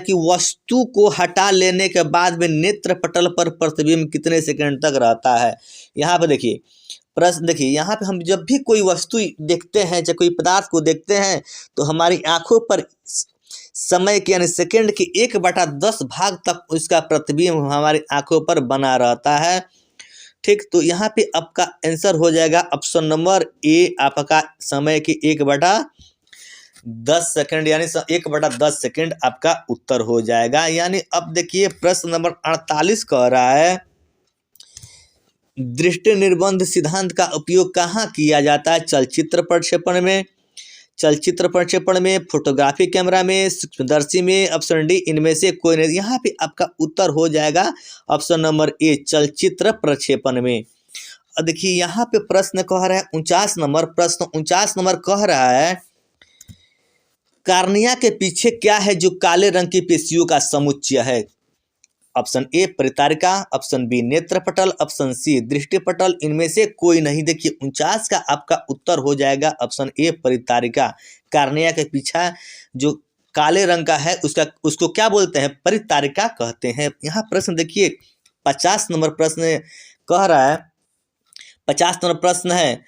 कि वस्तु को हटा लेने के बाद में नेत्र पटल पर प्रतिबिंब कितने सेकंड तक रहता है? यहाँ पे देखिए प्रश्न देखिए, यहाँ पे हम जब भी कोई वस्तु देखते हैं, चाहे कोई पदार्थ को देखते हैं, तो हमारी आंखों पर समय के यानी सेकंड के 1/10 भाग तक उसका प्रतिबिंब हमारी आंखों पर बना रहता है। ठीक, तो यहाँ पे आपका आंसर हो जाएगा ऑप्शन नंबर ए, आपका समय के 1/10 सेकंड यानी 1/10 सेकंड आपका उत्तर हो जाएगा। यानी अब देखिए प्रश्न नंबर 48 कह रहा है, दृष्टि निर्बंध सिद्धांत का उपयोग कहाँ किया जाता है? चलचित्र प्रक्षेपण में, फोटोग्राफी कैमरा में, सूक्ष्मदर्शी में, ऑप्शन डी इनमें से कोई नहीं। यहाँ पे आपका उत्तर हो जाएगा ऑप्शन नंबर ए, चलचित्र प्रक्षेपण में। अब देखिए यहाँ पे प्रश्न कह रहा है 49 नंबर, प्रश्न 49 नंबर कह रहा है, कार्निया के पीछे क्या है जो काले रंग की पेशियों का समुच्चय है? ऑप्शन ए परितारिका, ऑप्शन बी नेत्रपटल, ऑप्शन सी दृष्टिपटल, इनमें से कोई नहीं। देखिए 49 का आपका उत्तर हो जाएगा ऑप्शन ए परितारिका। कार्निया के पीछा जो काले रंग का है उसको क्या बोलते हैं? परितारिका कहते हैं। यहाँ प्रश्न देखिए 50 नंबर प्रश्न कह रहा है, 50 नंबर प्रश्न है,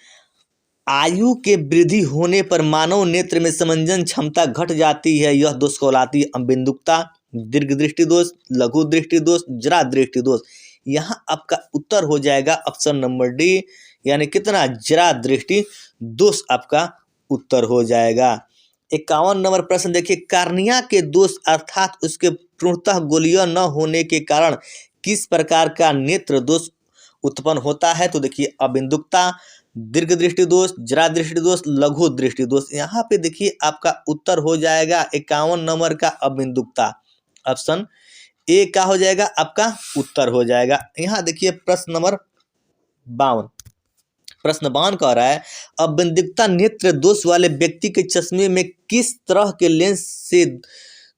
आयु के वृद्धि होने पर मानव नेत्र में समंजन क्षमता घट जाती है, यह दोष कहलाती है अंबिन्दुकता, दीर्घ दृष्टि दोष, लघु दृष्टि दोष, जरा दृष्टि दोष। यहाँ आपका उत्तर हो जाएगा ऑप्शन नंबर डी, यानी कितना? जरा दृष्टि दोष आपका उत्तर हो जाएगा। 51 नंबर प्रश्न देखिए, कार्निया के दोष अर्थात उसके पूर्णतः गोलीय न होने के कारण किस प्रकार का नेत्र दोष उत्पन्न होता है? तो देखिए अबिन्दुकता, दीर्घ दृष्टि दोष, जरा दृष्टि दोष, लघु दृष्टि दोष। यहाँ पे देखिए आपका उत्तर हो जाएगा 51 नंबर का अबिन्दुकता। ऑप्शन ए का हो जाएगा आपका उत्तर हो जाएगा। यहाँ देखिए प्रश्न नंबर 52, प्रश्न 52 कह रहा है, अबिन्दुकता नेत्र दोष वाले व्यक्ति के चश्मे में किस तरह के लेंस से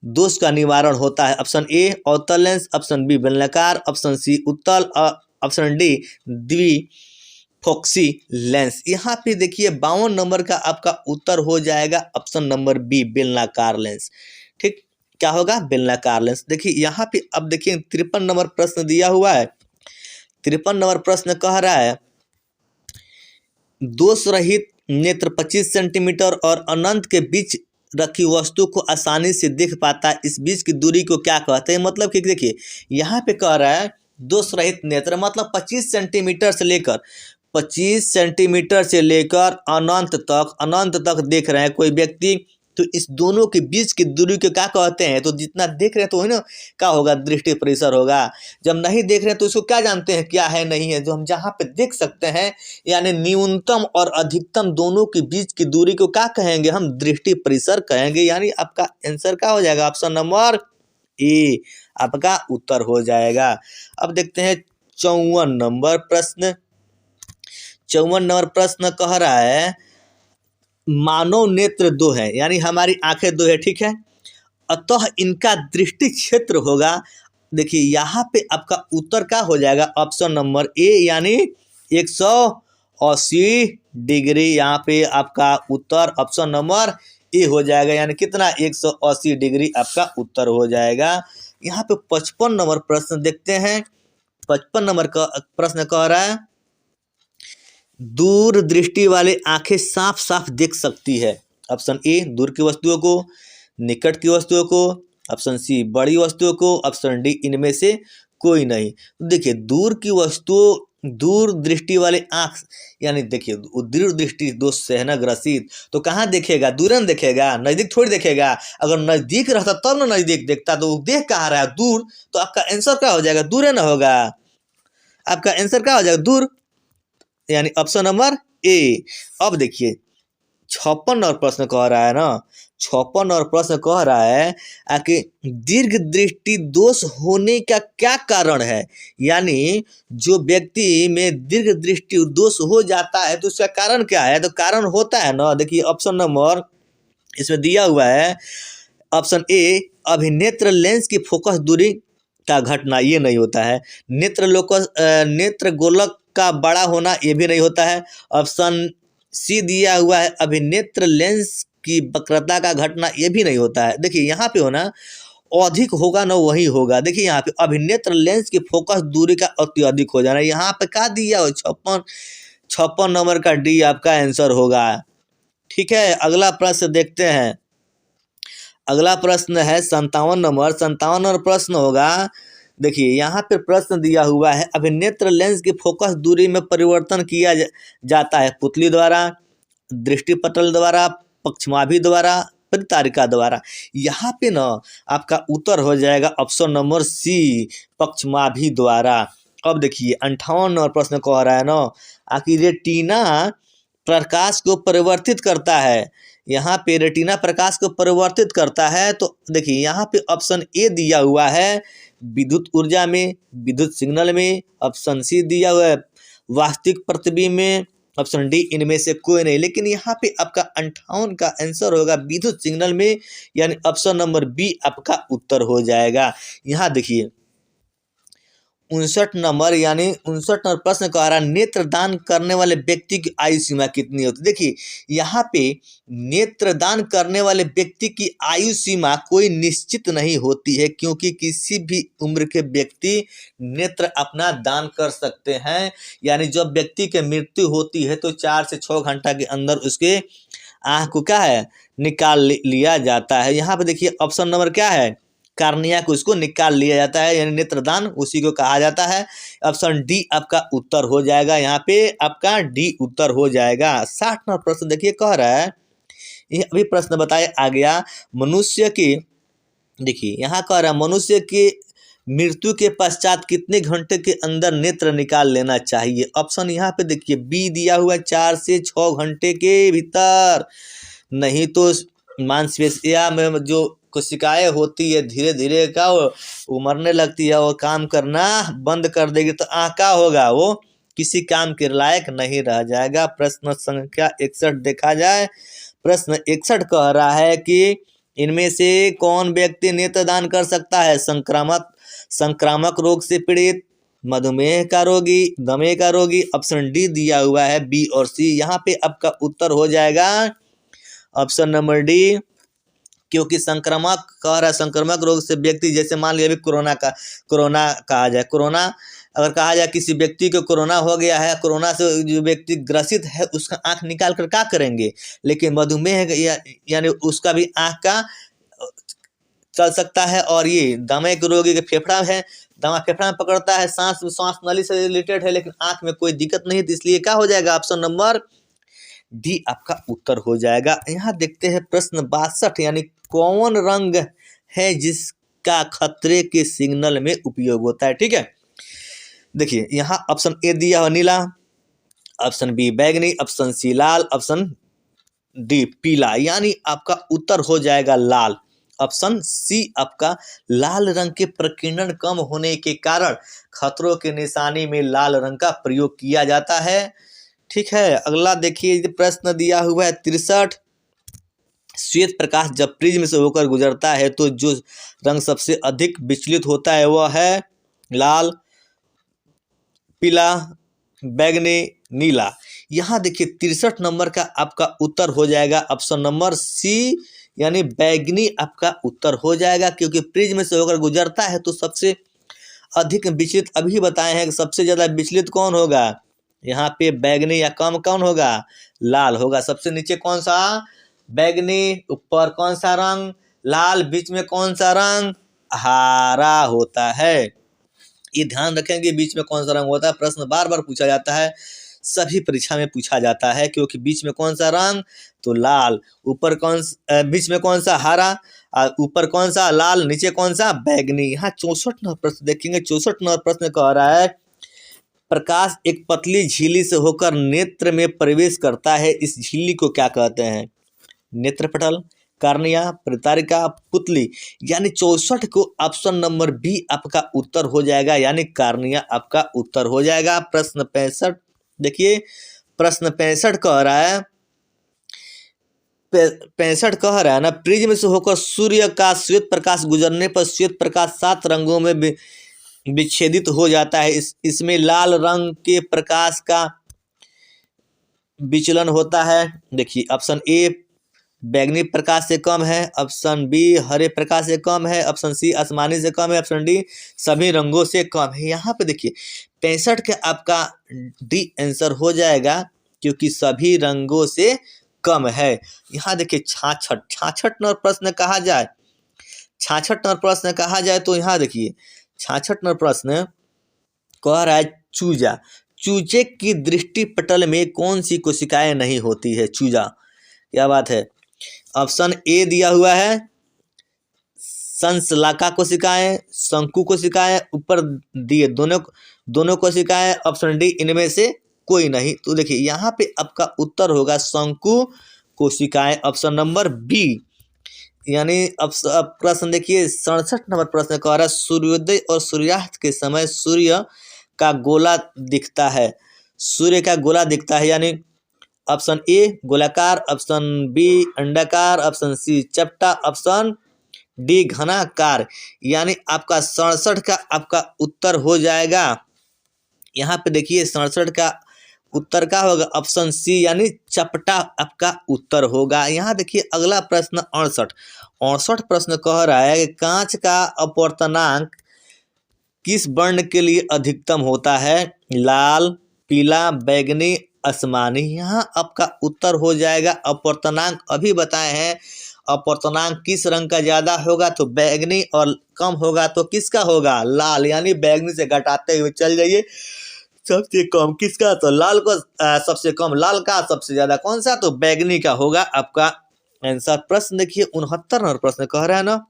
दोष का निवारण होता है? ऑप्शन ए अवतल लेंस, ऑप्शन बी बेलनाकार, ऑप्शन सी उत्तल, ऑप्शन डी द्विफोक्सी लेंस। यहाँ पे देखिए 52 नंबर का आपका उत्तर हो जाएगा ऑप्शन नंबर बी बेलनाकार लेंस। ठीक, क्या होगा? बेलनाकार लेंस। देखिए यहाँ पे अब देखिए 53 नंबर प्रश्न दिया हुआ है। 53 नंबर प्रश्न कह रहा है, दोष रहित नेत्र 25 सेंटीमीटर और अनंत के बीच रखी वस्तु को आसानी से देख पाता है, इस बीच की दूरी को क्या कहते हैं? मतलब कि देखिए यहाँ पे कह रहा है दोष रहित नेत्र मतलब 25 सेंटीमीटर से लेकर अनंत तक देख रहे हैं कोई व्यक्ति, तो इस दोनों के बीच की दूरी को क्या कहते हैं? तो जितना देख रहे हैं तो वही ना क्या होगा? दृष्टि परिसर होगा। जब नहीं देख रहे हैं तो इसको क्या जानते हैं क्या है नहीं है? जो हम जहाँ पे देख सकते हैं यानी न्यूनतम और अधिकतम दोनों के बीच की दूरी को क्या कहेंगे? हम दृष्टि परिसर कहेंगे। यानी आपका आंसर क्या हो जाएगा? ऑप्शन नंबर ए आपका उत्तर हो जाएगा। अब देखते हैं 54 नंबर प्रश्न। 54 नंबर प्रश्न कह रहा है, मानव नेत्र दो है यानी हमारी आंखें दो है, ठीक है, अतः इनका दृष्टि क्षेत्र होगा। देखिए यहाँ पे आपका उत्तर क्या हो जाएगा? ऑप्शन नंबर ए यानी 180 डिग्री। यहाँ पे आपका उत्तर ऑप्शन नंबर ए हो जाएगा, यानी कितना? 180 डिग्री आपका उत्तर हो जाएगा। यहाँ पे 55 नंबर प्रश्न देखते हैं। 55 नंबर का प्रश्न कह रहा है, दूर दृष्टि वाले आंखें साफ साफ देख सकती है। ऑप्शन ए दूर की वस्तुओं को, निकट की वस्तुओं को, ऑप्शन सी बड़ी वस्तुओं को, ऑप्शन डी इनमें से कोई नहीं। देखिए दूर की वस्तुओं, दूर दृष्टि वाले आंख यानी देखिए दूर दृष्टि दोष से है ना ग्रसित, तो कहाँ देखेगा? दूर न देखेगा, नजदीक थोड़ी देखेगा। अगर नजदीक रहता तब ना नजदीक देखता, तो देख कहाँ रहा है? दूर। तो आपका आंसर क्या हो जाएगा? दूर ना होगा। आपका आंसर क्या हो जाएगा? दूर, यानी ऑप्शन नंबर ए। अब देखिए 56 और प्रश्न कह रहा है ना, 56 और प्रश्न कह रहा है कि दीर्घ दृष्टि दोष होने का क्या कारण है? यानी जो व्यक्ति में दीर्घ दृष्टि दोष हो जाता है तो उसका कारण क्या है? तो कारण होता है ना, देखिए ऑप्शन नंबर इसमें दिया हुआ है, ऑप्शन ए अभिनेत्र लेंस की फोकस दूरी का घटना, ये नहीं होता है। नेत्र गोलक का बड़ा होना, ये भी नहीं होता है। ऑप्शन सी दिया हुआ है अभिनेत्र लेंस की वक्रता का घटना, ये भी नहीं होता है। देखिए यहाँ पे होना अधिक होगा ना वही होगा। देखिए यहाँ पे अभिनेत्र लेंस की फोकस दूरी का अत्यधिक हो जाना, यहाँ पे क्या दिया हो? 56 नंबर का डी आपका आंसर होगा। ठीक है, अगला प्रश्न देखते हैं। अगला प्रश्न है 57 नंबर प्रश्न होगा। देखिए यहाँ पे प्रश्न दिया हुआ है, अभिनेत्र लेंस की फोकस दूरी में परिवर्तन किया जाता है पुतली द्वारा, दृष्टिपटल द्वारा, पक्षमाभि द्वारा, परितारिका द्वारा। यहाँ पे ना आपका उत्तर हो जाएगा ऑप्शन नंबर सी, पक्षमाभि द्वारा। अब देखिए 58 नंबर प्रश्न कह रहा है ना, आखिर रेटिना प्रकाश को परिवर्तित करता है। यहाँ पे रेटिना प्रकाश को परिवर्तित करता है, तो देखिए यहाँ पे ऑप्शन ए दिया हुआ है विद्युत ऊर्जा में, विद्युत सिग्नल में, ऑप्शन सी दिया हुआ है वास्तविक प्रतिबिंब में, ऑप्शन डी इनमें से कोई नहीं। लेकिन यहाँ पे आपका 58 का आंसर होगा विद्युत सिग्नल में, यानी ऑप्शन नंबर बी आपका उत्तर हो जाएगा। यहाँ देखिए 59 नंबर यानी 59 नंबर प्रश्न कह रहा है, नेत्रदान करने वाले व्यक्ति की आयु सीमा कितनी होती है। देखिए यहाँ पे नेत्रदान करने वाले व्यक्ति की आयु सीमा कोई निश्चित नहीं होती है, क्योंकि किसी भी उम्र के व्यक्ति नेत्र अपना दान कर सकते हैं। यानी जब व्यक्ति की मृत्यु होती है तो 4 से 6 घंटा के अंदर उसके आँख को क्या है निकाल लिया जाता है। यहाँ पे देखिए ऑप्शन नंबर क्या है, कार्निया को उसको निकाल लिया जाता है, यानी नेत्रदान उसी को कहा जाता है। ऑप्शन डी आपका उत्तर हो जाएगा, यहाँ पे आपका डी उत्तर हो जाएगा। 60 नंबर प्रश्न देखिए कह रहा है, ये अभी प्रश्न बताया आ गया, मनुष्य की, देखिए यहाँ कह रहा है मनुष्य की मृत्यु के पश्चात कितने घंटे के अंदर नेत्र निकाल लेना चाहिए। ऑप्शन यहाँ पे देखिए बी दिया हुआ है 4 से 6 घंटे के भीतर, नहीं तो मांसपेशिया में जो कोशिकाएं होती है धीरे धीरे का वो मरने लगती है, वो काम करना बंद कर देगी, तो आँख का होगा वो किसी काम के लायक नहीं रह जाएगा। प्रश्न संख्या 61 देखा जाए, प्रश्न 61 कह रहा है कि इनमें से कौन व्यक्ति नेत्रदान कर सकता है, संक्रामक रोग से पीड़ित, मधुमेह का रोगी, दमे का रोगी। ऑप्शन डी दिया हुआ है बी और सी, यहाँ पे आपका उत्तर हो जाएगा ऑप्शन नंबर डी, क्योंकि संक्रामक कह रहा है संक्रामक रोग से व्यक्ति, जैसे मान लिया अभी कोरोना कहा जाए, कोरोना अगर कहा जाए किसी व्यक्ति को कोरोना हो गया है, कोरोना से जो व्यक्ति ग्रसित है उसका आँख निकाल कर क्या करेंगे, लेकिन मधुमेह यानी उसका भी आँख का चल सकता है। और ये दमे के रोगी के फेफड़ा है, दमा फेफड़ा में पकड़ता है, सांस नली से रिलेटेड है, लेकिन आँख में कोई दिक्कत नहीं है, तो इसलिए क्या हो जाएगा ऑप्शन नंबर डी आपका उत्तर हो जाएगा। यहाँ देखते हैं प्रश्न 62, यानी कौन रंग है जिसका खतरे के सिग्नल में उपयोग होता है। ठीक है, देखिए यहाँ ऑप्शन ए दिया हुआ नीला, ऑप्शन बी बैगनी, ऑप्शन सी लाल, ऑप्शन डी पीला, यानी आपका उत्तर हो जाएगा लाल। ऑप्शन सी आपका लाल रंग के प्रकीर्णन कम होने के कारण खतरों के निशानी में लाल रंग का प्रयोग किया जाता है। ठीक है, अगला देखिए प्रश्न दिया हुआ है 63, श्वेत प्रकाश जब प्रिज्म से होकर गुजरता है तो जो रंग सबसे अधिक विचलित होता है वह है लाल, पीला, बैगनी, नीला। यहाँ देखिए 63 नंबर का आपका उत्तर हो जाएगा ऑप्शन नंबर सी, यानी बैगनी आपका उत्तर हो जाएगा, क्योंकि प्रिज्म से होकर गुजरता है तो सबसे अधिक विचलित अभी बताए हैं कि सबसे ज़्यादा विचलित कौन होगा, यहाँ पे बैगनी, या कम कौन होगा लाल होगा। सबसे नीचे कौन सा बैगनी, ऊपर कौन सा रंग लाल, बीच में कौन सा रंग हरा होता है। ये ध्यान रखेंगे बीच में कौन सा रंग होता है, प्रश्न बार बार पूछा जाता है, सभी परीक्षा में पूछा जाता है, क्योंकि बीच में कौन सा रंग तो लाल, ऊपर बीच में कौन सा हरा, ऊपर कौन सा लाल, नीचे कौन सा बैगनी। यहाँ 64 नंबर प्रश्न देखेंगे, 64 नंबर प्रश्न कह रहा है प्रकाश एक पतली झिल्ली से होकर नेत्र में प्रवेश करता है, इस झिल्ली को क्या कहते हैं, नेत्रपटल, कार्निया, परितारिका, पुतली। यानी 64 को ऑप्शन नंबर बी आपका उत्तर हो जाएगा, यानी कार्निया आपका उत्तर हो जाएगा। प्रश्न 65 देखिए, प्रश्न 65 कह रहा है 65 कह रहा है ना, प्रिज्म से होकर सूर्य का श्वेत प्रकाश गुजरने पर श्वेत प्रकाश 7 रंगों में विच्छेदित हो जाता है। इसमें लाल रंग के प्रकाश का विचलन होता है। देखिए ऑप्शन ए बैंगनी प्रकाश से कम है, ऑप्शन बी हरे प्रकाश से कम है, ऑप्शन सी आसमानी से कम है, ऑप्शन डी सभी रंगों से कम है। यहाँ पे देखिए 65 का आपका डी आंसर हो जाएगा, क्योंकि सभी रंगों से कम है। यहाँ देखिए 66, 66 नंबर प्रश्न कहा जाए, 66 नंबर प्रश्न कहा जाए तो यहाँ देखिए 66 नंबर प्रश्न कह रहा है चूजा। चूजे की दृष्टि पटल में कौन सी कोशिकाएं नहीं होती है? चूजा, क्या बात है। ऑप्शन ए दिया हुआ है संसलाका कोशिकाएं, शंकु कोशिकाएं, ऊपर दिए दोनों कोशिकाएं, ऑप्शन डी इनमें से कोई नहीं। तो देखिए यहाँ पे आपका उत्तर होगा शंकु कोशिकाएं, ऑप्शन नंबर बी। यानी अब प्रश्न देखिए 67 नंबर प्रश्न कह रहा है सूर्योदय और सूर्यास्त के समय सूर्य का गोला दिखता है, सूर्य का गोला दिखता है, यानी ऑप्शन ए गोलाकार, ऑप्शन बी अंडाकार, ऑप्शन सी चपटा, ऑप्शन डी घनाकार। यानी आपका 67 का आपका उत्तर हो जाएगा। यहाँ पे देखिए 67 का उत्तर का होगा ऑप्शन सी, यानी चपटा आपका उत्तर होगा। यहाँ देखिए अगला प्रश्न 68 प्रश्न कह रहा है कि कांच का अपवर्तनांक किस वर्ण के लिए अधिकतम होता है? लाल, पीला, बैंगनी, आसमानी। यहाँ आपका उत्तर हो जाएगा अपवर्तनांक, अभी बताए हैं अपवर्तनांक किस रंग का ज्यादा होगा तो बैंगनी, और कम होगा तो किसका होगा? लाल। यानी बैंगनी से घटाते हुए चल जाइए, सबसे कम किसका? तो लाल को सबसे कम लाल का, सबसे ज्यादा कौन सा? तो बैंगनी का होगा आपका आंसर। प्रश्न देखिए 69 नंबर प्रश्न कह रहा है ना,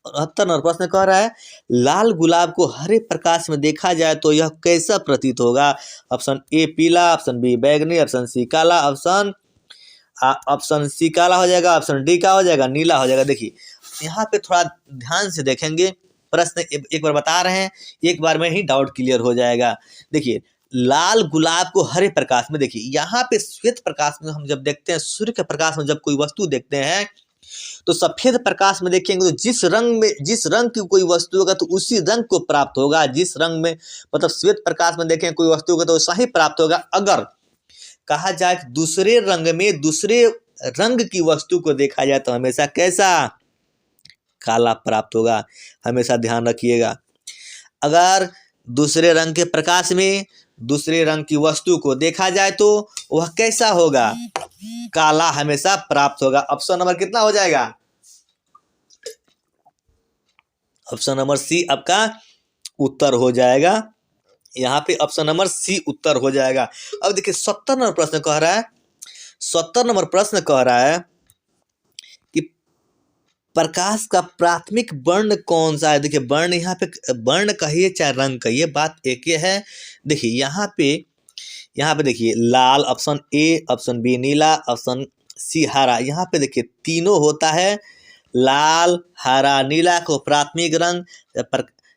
69 नंबर प्रश्न कह रहा है लाल गुलाब को हरे प्रकाश में देखा जाए तो यह कैसा प्रतीत होगा? ऑप्शन ए पीला, ऑप्शन बी बैंगनी, ऑप्शन सी काला, ऑप्शन सी काला हो जाएगा, ऑप्शन डी का हो जाएगा नीला हो जाएगा। देखिए यहाँ पे थोड़ा ध्यान से देखेंगे, प्रश्न एक बार बता रहे हैं, एक बार में ही डाउट क्लियर हो जाएगा। देखिए लाल गुलाब को हरे प्रकाश में, देखिए यहाँ पे श्वेत प्रकाश में हम जब देखते हैं, सूर्य के प्रकाश में जब कोई वस्तु देखते हैं तो सफेद प्रकाश में देखेंगे तो जिस रंग की कोई वस्तु होगा तो उसी रंग को प्राप्त होगा। जिस रंग में मतलब श्वेत प्रकाश में देखें कोई वस्तु होगा तो वैसा ही प्राप्त होगा। अगर कहा जाए कि दूसरे रंग में दूसरे रंग की वस्तु को देखा जाए तो हमेशा कैसा? काला प्राप्त होगा, हमेशा ध्यान रखिएगा। अगर दूसरे रंग के प्रकाश में दूसरे रंग की वस्तु को देखा जाए तो वह कैसा होगा? काला हमेशा प्राप्त होगा। ऑप्शन नंबर कितना हो जाएगा? ऑप्शन नंबर सी आपका उत्तर हो जाएगा। यहाँ पे ऑप्शन नंबर सी उत्तर हो जाएगा। अब देखिए 70 नंबर प्रश्न कह रहा है, 70 नंबर प्रश्न कह रहा है कि प्रकाश का प्राथमिक वर्ण कौन सा है? देखिए वर्ण यहाँ पे वर्ण कहिए चाहे रंग कहिए, बात एक ही है। देखिए यहाँ पे देखिए लाल, ऑप्शन ए, ऑप्शन बी नीला, ऑप्शन सी हरा। यहाँ पे देखिए तीनों होता है, लाल, हरा, नीला को प्राथमिक रंग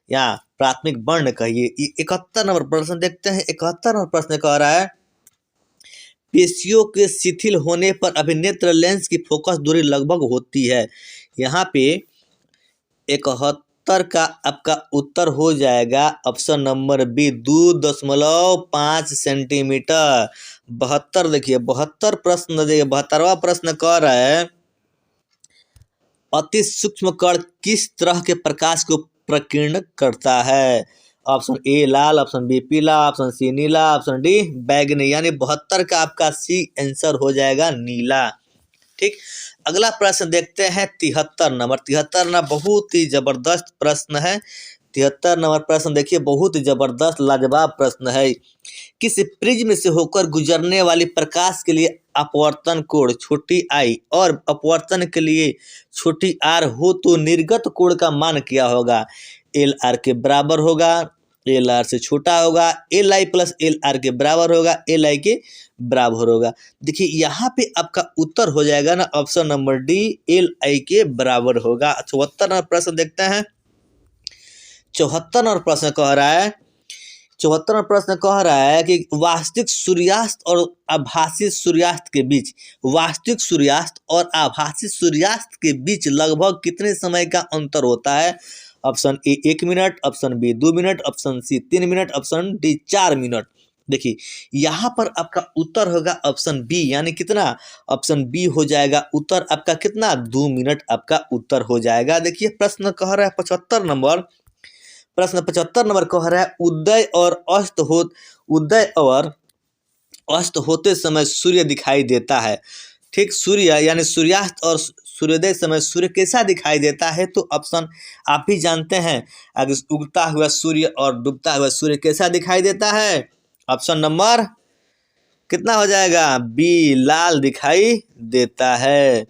या प्राथमिक वर्ण कहिए। 71 नंबर प्रश्न देखते हैं। 71 नंबर प्रश्न कह रहा है पेशियों के शिथिल होने पर अभिनेत्र लेंस की फोकस दूरी लगभग होती है। यहाँ पे 71 का आपका उत्तर हो जाएगा ऑप्शन नंबर बी 2.5 सेंटीमीटर। 72 देखिए 72 प्रश्न देखिए 72वां प्रश्न कह रहा है अति सूक्ष्म कण किस तरह के प्रकाश को प्रकीर्ण करता है? ऑप्शन ए लाल, ऑप्शन बी पीला, ऑप्शन सी नीला, ऑप्शन डी बैंगनी। यानी 72 का आपका सी आंसर हो जाएगा नीला। ठीक, अगला प्रश्न देखते हैं 73 नंबर। 73 नंबर बहुत ही जबरदस्त प्रश्न है। 73 नंबर प्रश्न देखिए बहुत ही जबरदस्त लाजवाब प्रश्न है। किस प्रिज्म से होकर गुजरने वाली प्रकाश के लिए अपवर्तन कोण छोटी आई और अपवर्तन के लिए छोटी आर हो तो निर्गत कोण का मान क्या होगा? एल आर के बराबर होगा, एल आर से छोटा होगा, L I plus L R के बराबर होगा, एल आई के बराबर होगा। देखिए यहाँ पे आपका उत्तर हो जाएगा ना option number D L I के बराबर होगा। 74 नंबर प्रश्न देखते हैं। 74 नंबर प्रश्न कह रहा है 74 नंबर प्रश्न कह रहा है कि वास्तविक सूर्यास्त और आभासी सूर्यास्त के बीच वास्तविक सूर्यास्त और आभासी सूर्यास्त के बीच लगभग कितने समय का अंतर होता है? Option A 1 minute, option B 2 minute, option C 3 minute, option D 4 minute. देखिए यहाँ पर आपका उत्तर होगा ऑप्शन बी, यानी कितना, ऑप्शन बी हो जाएगा उत्तर आपका कितना, 2 मिनट आपका उत्तर हो जाएगा। देखिए प्रश्न कह रहा है 75 नंबर, प्रश्न 75 नंबर कह रहा है उदय और अस्त होते समय सूर्य दिखाई देता है। ठीक, सूर्य यानी सूर्यास्त और सूर्योदय समय सूर्य कैसा दिखाई देता है, तो ऑप्शन आप ही जानते हैं, अगर उगता हुआ सूर्य और डूबता हुआ सूर्य कैसा दिखाई देता है, ऑप्शन नंबर कितना हो जाएगा, बी, लाल दिखाई देता है।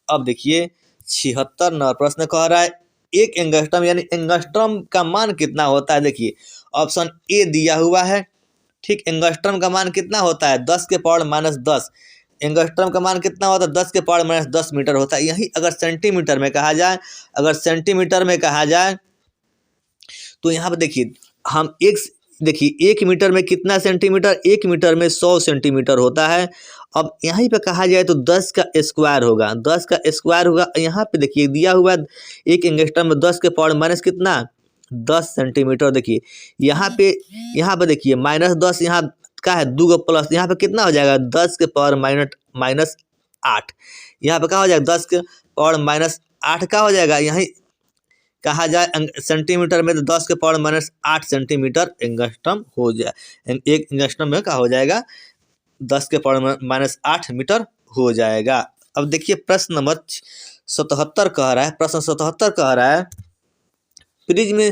अब देखिए 76 नंबर प्रश्न कह रहा है एक एंगस्ट्रम यानी एंगस्ट्रम का मान कितना होता है। देखिए ऑप्शन ए दिया हुआ है, ठीक, एंगस्ट्रम का मान कितना होता है, 10 के पावर माइनस 10। एंगस्ट्रम का मान कितना होता है, 10 के पावर माइनस 10 मीटर होता है। यही अगर सेंटीमीटर में कहा जाए, अगर सेंटीमीटर में कहा जाए तो यहाँ पर देखिए हम देखिए 1 मीटर में कितना सेंटीमीटर, 1 मीटर में 100 सेंटीमीटर होता है। अब यहीं पे कहा जाए तो 10 का स्क्वायर होगा, 10 का स्क्वायर होगा। यहाँ पे देखिए दिया हुआ एक एंगस्ट्रम में 10 के पावर माइनस कितना, 10 सेंटीमीटर। देखिए यहाँ पे देखिए माइनस 10 यहाँ का है, 2 प्लस यहाँ पे कितना हो जाएगा, 10 के पावर माइनस 8। यहाँ पे क्या हो जाएगा, 10 के पावर माइनस 8 का हो जाएगा। यहीं कहा जाए सेंटीमीटर में तो 10 के पावर माइनस 8 सेंटीमीटर एंगस्ट्रम हो जाए, एक एंगस्ट्रम में क्या हो जाएगा, 10 के पावर माइनस 8 मीटर हो जाएगा। अब देखिए प्रश्न नंबर 77 कह रहा है, प्रश्न 77 कह रहा है प्रिज्म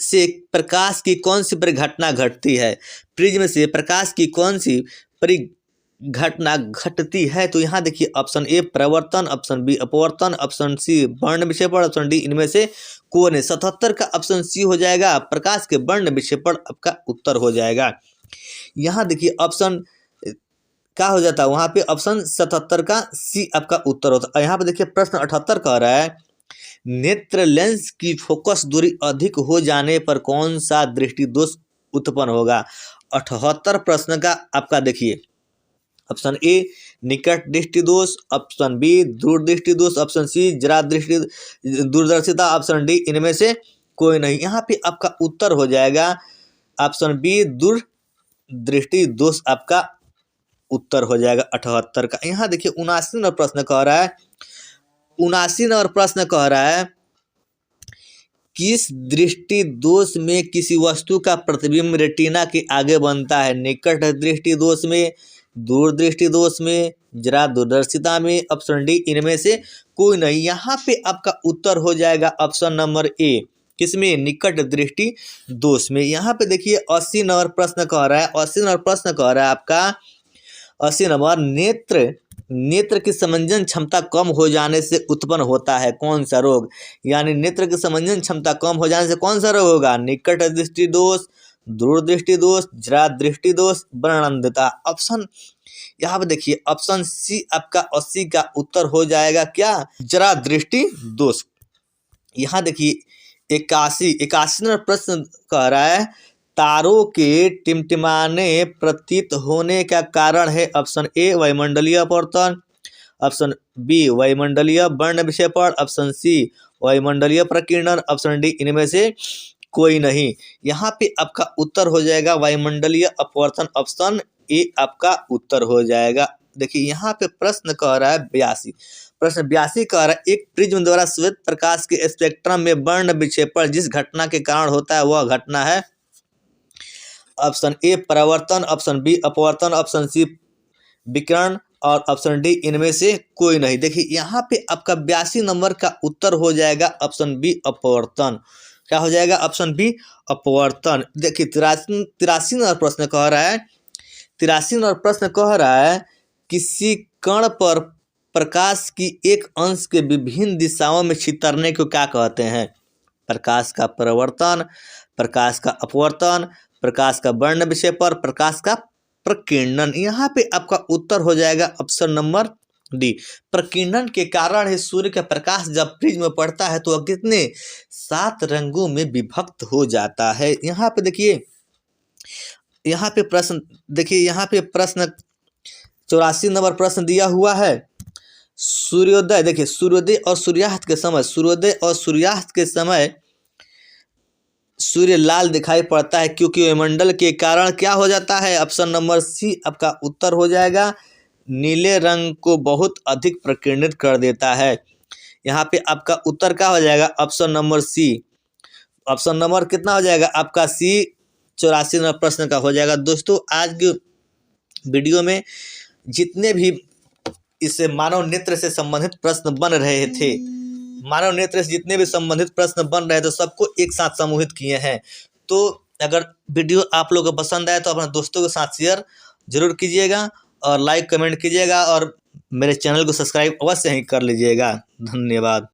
से प्रकाश की कौन सी परिघटना घटती है, प्रिज्म से प्रकाश की कौन सी परिघटना घटती है। तो यहाँ देखिए ऑप्शन ए प्रवर्तन, ऑप्शन बी अपवर्तन, ऑप्शन सी वर्ण विक्षेपण, ऑप्शन डी इनमें से कौन है। 77 का ऑप्शन सी हो जाएगा, प्रकाश के वर्ण विक्षेपण आपका उत्तर हो जाएगा। यहाँ देखिए ऑप्शन क्या हो जाता है, वहाँ पे ऑप्शन 77 का सी आपका उत्तर होता है। यहाँ पे देखिए प्रश्न 78 कह रहा है नेत्र लेंस की फोकस दूरी अधिक हो जाने पर कौन सा दृष्टि दोष उत्पन्न होगा। 78 प्रश्न का आपका देखिए ऑप्शन ए निकट दृष्टि दोष, ऑप्शन बी दूर दृष्टि दोष, ऑप्शन सी जरा दृष्टि दूरदर्शिता, ऑप्शन डी इनमें से कोई नहीं। यहाँ पे आपका उत्तर हो जाएगा ऑप्शन बी दूर दृष्टि दोष आपका उत्तर हो जाएगा 78 का। यहाँ देखिए 79 नंबर प्रश्न कह रहा है, 79 नंबर प्रश्न कह रहा है किस दृष्टि दोष में किसी वस्तु का प्रतिबिंब रेटिना के आगे बनता है, निकट दृष्टि दोष में, दूर दृष्टि दोष में, जरा दूरदर्शिता में, ऑप्शन डी इनमें से कोई नहीं। यहाँ पे आपका उत्तर हो जाएगा ऑप्शन नंबर ए, किसमें, निकट दृष्टि दोष में। यहाँ पे देखिए 80 नंबर प्रश्न कह रहा है, 80 नंबर प्रश्न कह रहा है आपका 80 नंबर नेत्र की समंजन क्षमता कम हो जाने से उत्पन्न होता है कौन सा रोग, यानी नेत्र की समंजन क्षमता कम हो जाने से कौन सा रोग होगा, निकट दृष्टि दोष, दूर दृष्टि दोष, जरा दृष्टि दोष, वर्णनंदता। ऑप्शन यहाँ पे देखिए ऑप्शन सी आपका 80 का उत्तर हो जाएगा क्या, जरा दृष्टि दोष। यहाँ देखिए 81 नंबर प्रश्न कह रहा है तारों के टिमटिमाने प्रतीत होने का कारण है, ऑप्शन ए वायुमंडलीय अपवर्तन, ऑप्शन बी वायुमंडलीय वर्ण विक्षेपण, ऑप्शन सी वायुमंडलीय प्रकीर्णन, ऑप्शन डी इनमें से कोई नहीं। यहाँ पे आपका उत्तर हो जाएगा वायुमंडलीय अपवर्तन, ऑप्शन ए आपका उत्तर हो जाएगा। देखिए यहाँ पे प्रश्न कह रहा है 82, प्रश्न 82 कह रहा है एक प्रिज्म द्वारा श्वेत प्रकाश के स्पेक्ट्रम में वर्ण विक्षेपण जिस घटना के कारण होता है वह घटना है, ऑप्शन ए परावर्तन, ऑप्शन बी अपवर्तन, ऑप्शन सी विकिरण और ऑप्शन डी इनमें से कोई नहीं। देखिए यहाँ पे आपका 82 नंबर का उत्तर हो जाएगा ऑप्शन बी अपवर्तन। क्या हो जाएगा, ऑप्शन बी अपवर्तन। देखिए 83 नंबर प्रश्न कह रहा है, 83 नंबर प्रश्न कह रहा है किसी कण पर प्रकाश की एक अंश के विभिन्न दिशाओं में छितरने को क्या कहते हैं, प्रकाश का परावर्तन, प्रकाश का अपवर्तन, प्रकाश का वर्ण विक्षेपण, प्रकाश का प्रकीर्णन। यहाँ पे आपका उत्तर हो जाएगा ऑप्शन नंबर डी, प्रकीर्णन के कारण ही सूर्य का प्रकाश जब प्रिज्म में पड़ता है तो वह कितने 7 रंगों में विभक्त हो जाता है। यहाँ पे देखिए, यहाँ पे प्रश्न देखिए, यहाँ पे प्रश्न 84 नंबर प्रश्न दिया हुआ है सूर्योदय। देखिए सूर्योदय और सूर्यास्त के समय, सूर्योदय और सूर्यास्त के समय सूर्य लाल दिखाई पड़ता है क्योंकि वायुमंडल के कारण क्या हो जाता है। ऑप्शन नंबर सी आपका उत्तर हो जाएगा। नीले रंग को बहुत अधिक प्रकीर्णित कर देता है। यहाँ पे आपका उत्तर क्या हो जाएगा। Option number C. Option number कितना हो जाएगा आपका सी। 84 नंबर प्रश्न का हो जाएगा। दोस्तों आज के वीडियो में जितने भी इस मानव नेत्र से संबंधित प्रश्न बन रहे थे, मानव नेत्र से जितने भी संबंधित प्रश्न बन रहे थे सबको एक साथ समूहित किए हैं। तो अगर वीडियो आप लोगों को पसंद आए तो अपने दोस्तों के साथ शेयर जरूर कीजिएगा और लाइक कमेंट कीजिएगा और मेरे चैनल को सब्सक्राइब अवश्य ही कर लीजिएगा। धन्यवाद।